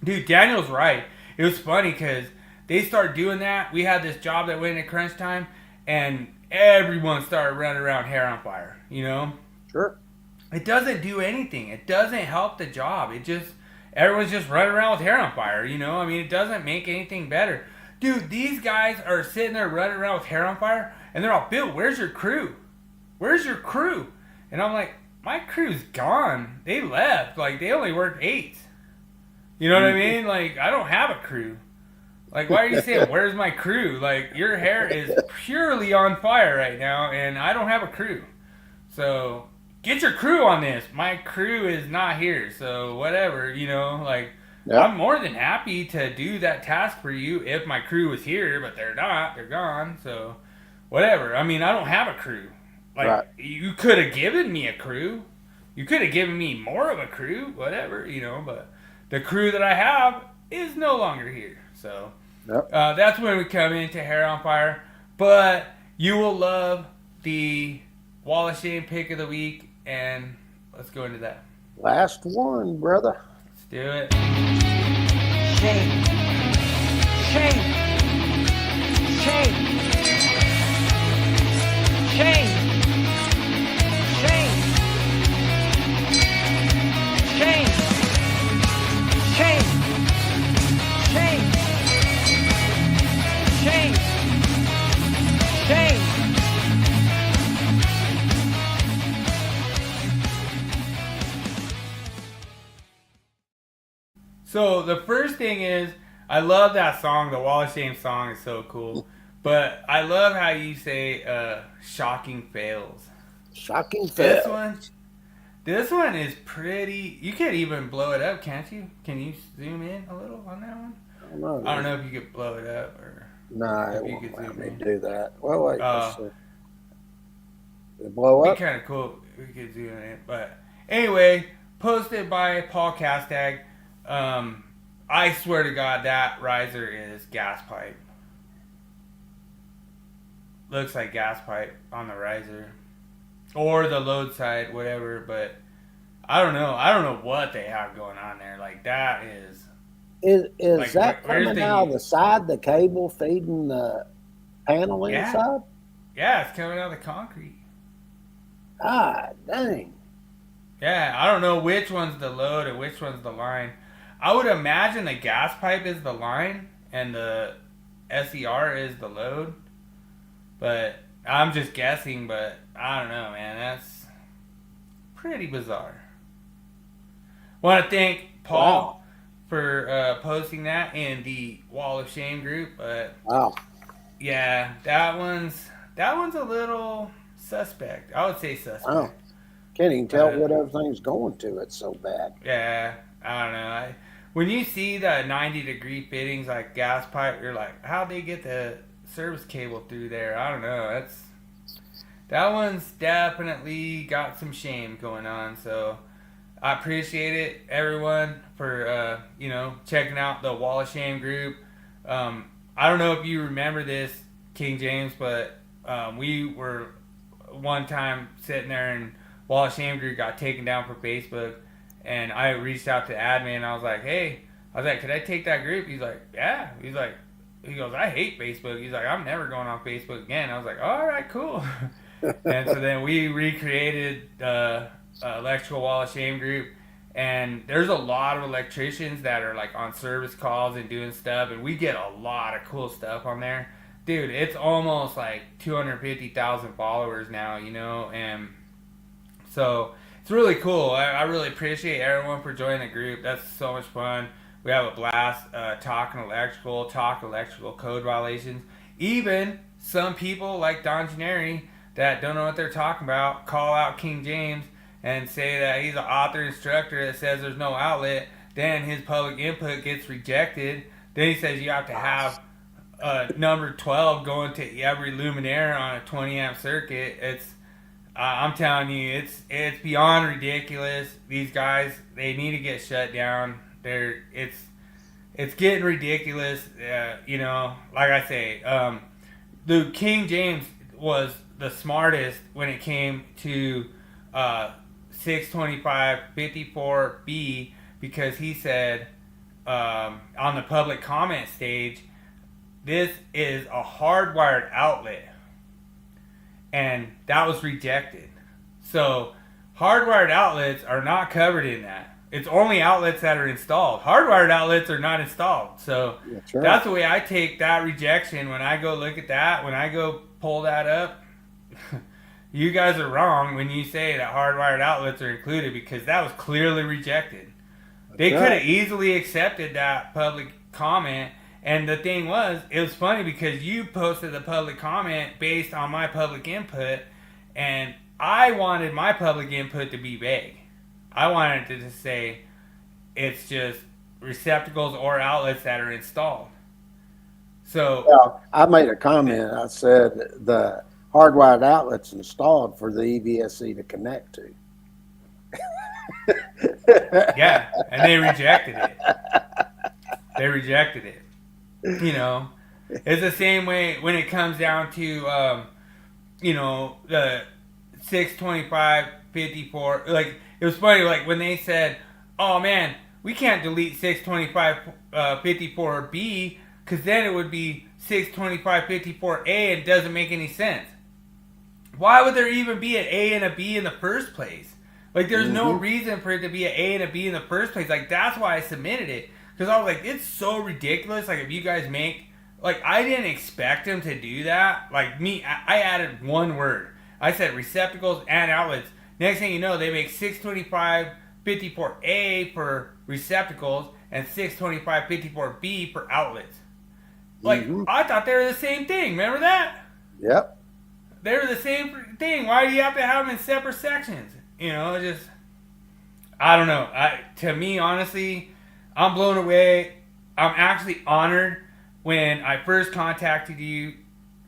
Dude, Daniel's right. It was funny because they started doing that. We had this job that went into crunch time, and everyone started running around hair on fire, you know? Sure. It doesn't do anything. It doesn't help the job. Everyone's just running around with hair on fire, you know? I mean, it doesn't make anything better. Dude, these guys are sitting there running around with hair on fire, and they're all, Bill, where's your crew? Where's your crew? And I'm like, my crew's gone. They left. Like, they only worked 8. You know what I mean? Like, I don't have a crew. Like, why are you saying, where's my crew? Like, your hair is purely on fire right now, and I don't have a crew. So, get your crew on this. My crew is not here, so whatever, you know, like, yep. I'm more than happy to do that task for you if my crew was here, but they're not. They're gone, so whatever. I mean, I don't have a crew. Like, right. You could have given me a crew. You could have given me more of a crew, whatever, you know, but the crew that I have is no longer here. So yep. That's when we come into hair on fire. But you will love the Wall of Shame pick of the week, and let's go into that. Last one, brother. Let's do it. Shame. Shame. Shame. Shame. So the first thing is, I love that song. The Wall of Shame song is so cool. But I love how you say shocking fails. Shocking fail. This one is pretty. You could even blow it up, can't you? Can you zoom in a little on that one? I don't know if you could blow it up or. No, if it you won't could let zoom me in. do that. Well, wait. Let's see. Did it blow It'd up? be kind of cool. We could zoom in, but anyway, posted by Paul Castag. I swear to God, that riser is gas pipe. Looks like gas pipe on the riser, or the load side, whatever. But I don't know. I don't know what they have going on there. Like that is. Is Like, that where's coming the out of heat? the side, the cable feeding the panel Yeah. inside? Yeah, it's coming out of the concrete. Ah, dang. Yeah, I don't know which one's the load and which one's the line. I would imagine the gas pipe is the line and the SER is the load. But I'm just guessing, but I don't know, man. That's pretty bizarre. Want to thank Paul for posting that in the Wall of Shame group. But Wow. yeah, that one's a little suspect. I would say suspect. Wow. Can't even tell what everything's going to. It's so bad. Yeah, I don't know. When you see the 90-degree fittings like gas pipe, you're like, how'd they get the service cable through there? I don't know. That one's definitely got some shame going on. So I appreciate it, everyone, for checking out the Wall of Shame group. I don't know if you remember this, King James, but we were one time sitting there and Wall of Shame group got taken down from Facebook. And I reached out to admin. And I was like, hey, could I take that group? He's like, yeah. He goes, I hate Facebook. He's like, I'm never going on Facebook again. I was like, all right, cool. And so then we recreated the Electrical Wall of Shame group. And there's a lot of electricians that are like on service calls and doing stuff. And we get a lot of cool stuff on there. Dude, it's almost like 250,000 followers now, and so it's really cool. I really appreciate everyone for joining the group. That's so much fun. We have a blast talking electrical code violations. Even some people like Don Gennari that don't know what they're talking about call out King James and say that he's an author instructor that says there's no outlet. Then his public input gets rejected. Then he says you have to have number 12 going to every luminaire on a 20 amp circuit. I'm telling you, it's beyond ridiculous. These guys, they need to get shut down. It's getting ridiculous. Like I say, the King James was the smartest when it came to 625.54b because he said on the public comment stage, this is a hardwired outlet. And that was rejected. So hardwired outlets are not covered in that. It's only outlets that are installed. Hardwired outlets are not installed. So that's the way I take that rejection when I go look at that, when I go pull that up. You guys are wrong when you say that hardwired outlets are included because that was clearly rejected. They could have easily accepted that public comment. And the thing was, it was funny because you posted the public comment based on my public input, and I wanted my public input to be vague. I wanted it to say it's just receptacles or outlets that are installed. So I made a comment. I said the hardwired outlets installed for the EVSE to connect to. yeah, and they rejected it. It's the same way when it comes down to, the 625.54. Like, it was funny, like, when they said, oh, man, we can't delete 625.54b because then it would be 625.54a and it doesn't make any sense. Why would there even be an A and a B in the first place? Like, there's no reason for it to be an A and a B in the first place. Like, that's why I submitted it. Because I was like, it's so ridiculous. Like, if you guys make... Like, I didn't expect them to do that. Like, I added one word. I said receptacles and outlets. Next thing you know, they make 625.54A for receptacles and 625/54B for outlets. Like, I thought they were the same thing. Remember that? Yep. They were the same thing. Why do you have to have them in separate sections? You know, just, I don't know. To me, honestly, I'm blown away. I'm actually honored when I first contacted you,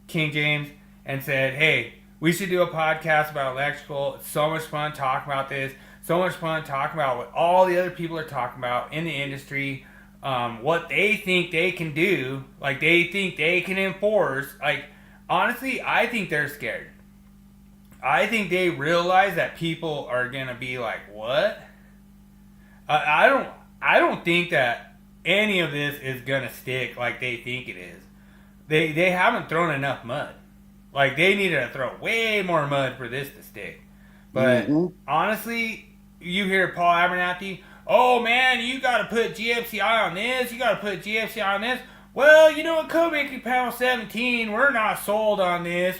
King James, and said, hey, we should do a podcast about electrical. It's so much fun talking about this. So much fun talking about what all the other people are talking about in the industry. What they think they can do. Like, they think they can enforce. Like, honestly, I think they're scared. I think they realize that people are going to be like, what? I don't think that any of this is going to stick like they think it is. They haven't thrown enough mud. Like, they need to throw way more mud for this to stick. But honestly, you hear Paul Abernathy, oh man, you got to put GFCI on this, you got to put GFCI on this. Well, you know what, Code Making Panel 17, we're not sold on this.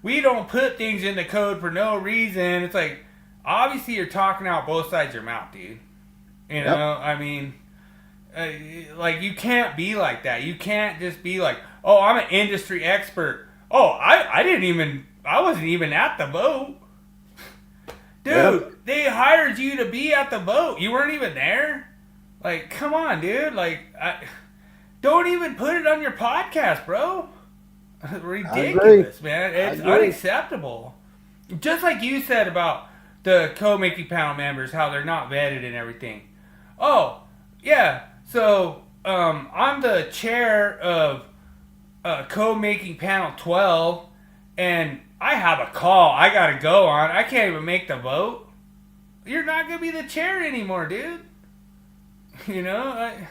We don't put things in the code for no reason. It's like, obviously you're talking out both sides of your mouth, dude. You know, I mean, like, you can't be like that. You can't just be like, oh, I'm an industry expert. Oh, I wasn't even at the vote. Dude, they hired you to be at the vote. You weren't even there? Like, come on, dude. Like, don't even put it on your podcast, bro. Ridiculous, man. It's unacceptable. Just like you said about the Code Making Panel members, how they're not vetted and everything. Oh, yeah. So, I'm the chair of Code Making Panel 12, and I have a call I gotta go on. I can't even make the vote. You're not gonna be the chair anymore, dude. You know, I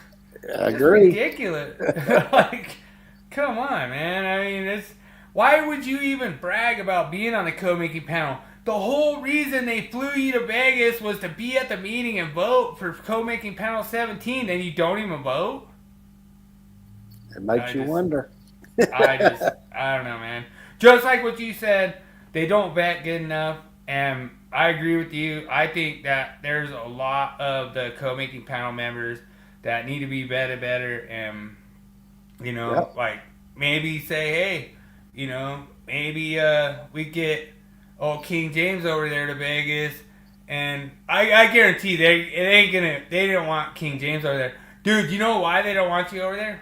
agree. It's ridiculous. Like, come on, man. I mean, why would you even brag about being on the Code Making Panel? The whole reason they flew you to Vegas was to be at the meeting and vote for Code Making Panel 17, and you don't even vote? It makes you wonder. I don't know, man. Just like what you said, they don't vet good enough, and I agree with you. I think that there's a lot of the Code Making Panel members that need to be vetted better, and, you know, like, maybe say, hey, you know, maybe we get old King James over there to Vegas, and I guarantee they didn't want King James over there. Dude, you know why they don't want you over there?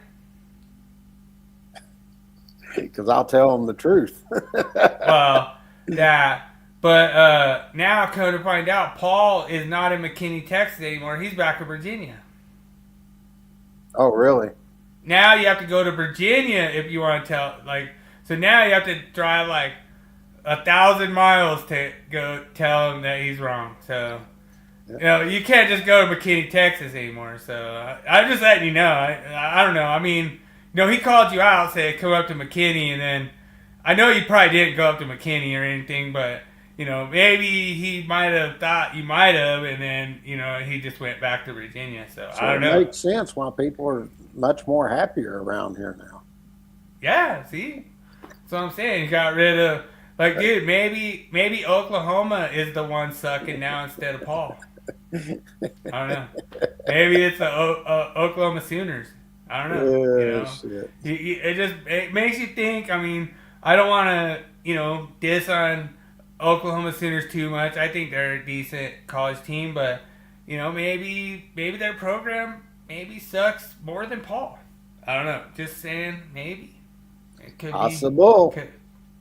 Because I'll tell them the truth. Well, yeah. But now, come to find out, Paul is not in McKinney, Texas anymore. He's back in Virginia. Oh, really? Now you have to go to Virginia if you want to tell. Like, so now you have to drive like 1,000 miles to go tell him that he's wrong. So, you know, you can't just go to McKinney, Texas anymore. So I'm just letting you know. I don't know. I mean, you know, he called you out, said come up to McKinney, and then I know you probably didn't go up to McKinney or anything, but, you know, maybe he might have thought you might have, and then, you know, he just went back to Virginia. So I don't know. It makes sense why people are much more happier around here now. Yeah, see? That's what I'm saying. You got rid of, like, dude, maybe Oklahoma is the one sucking now instead of Paul. I don't know. Maybe it's the Oklahoma Sooners. I don't know. You know? Shit. It makes you think. I mean, I don't want to, you know, diss on Oklahoma Sooners too much. I think they're a decent college team, but, you know, maybe their program maybe sucks more than Paul. I don't know. Just saying, maybe. It could possible.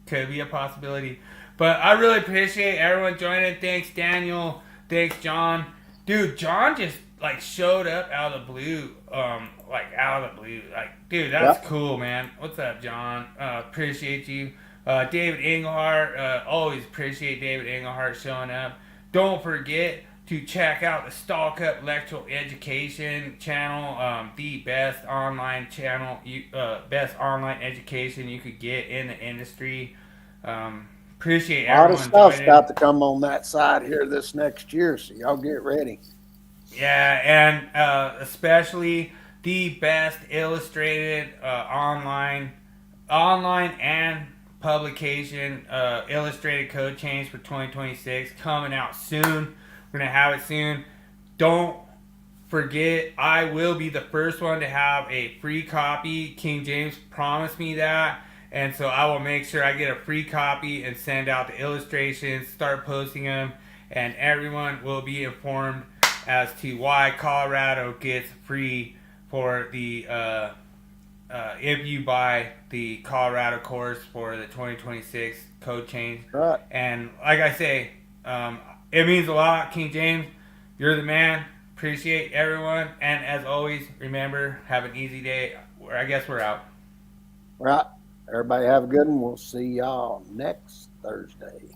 Could be a possibility. But I really appreciate everyone joining. Thanks, Daniel. Thanks, John. Dude, John just, like, showed up out of the blue. Out of the blue. Like, dude, that's cool, man. What's up, John? Appreciate you. David Englehart. Always appreciate David Englehart showing up. Don't forget to check out the Stalk Up Electrical Education channel. The best online channel, best online education you could get in the industry. Appreciate everyone. A lot of stuff's about to come on that side here this next year, so y'all get ready. Yeah, and especially the best illustrated online and publication illustrated code change for 2026 coming out soon. We're gonna have it soon. Don't forget, I will be the first one to have a free copy. King James promised me that. And so I will make sure I get a free copy and send out the illustrations, start posting them, and everyone will be informed as to why Colorado gets free for the if you buy the Colorado course for the 2026 code change. Right. And like I say, it means a lot, King James. You're the man. Appreciate everyone. And as always, remember, have an easy day. I guess we're out. Right. Everybody have a good one. We'll see y'all next Thursday.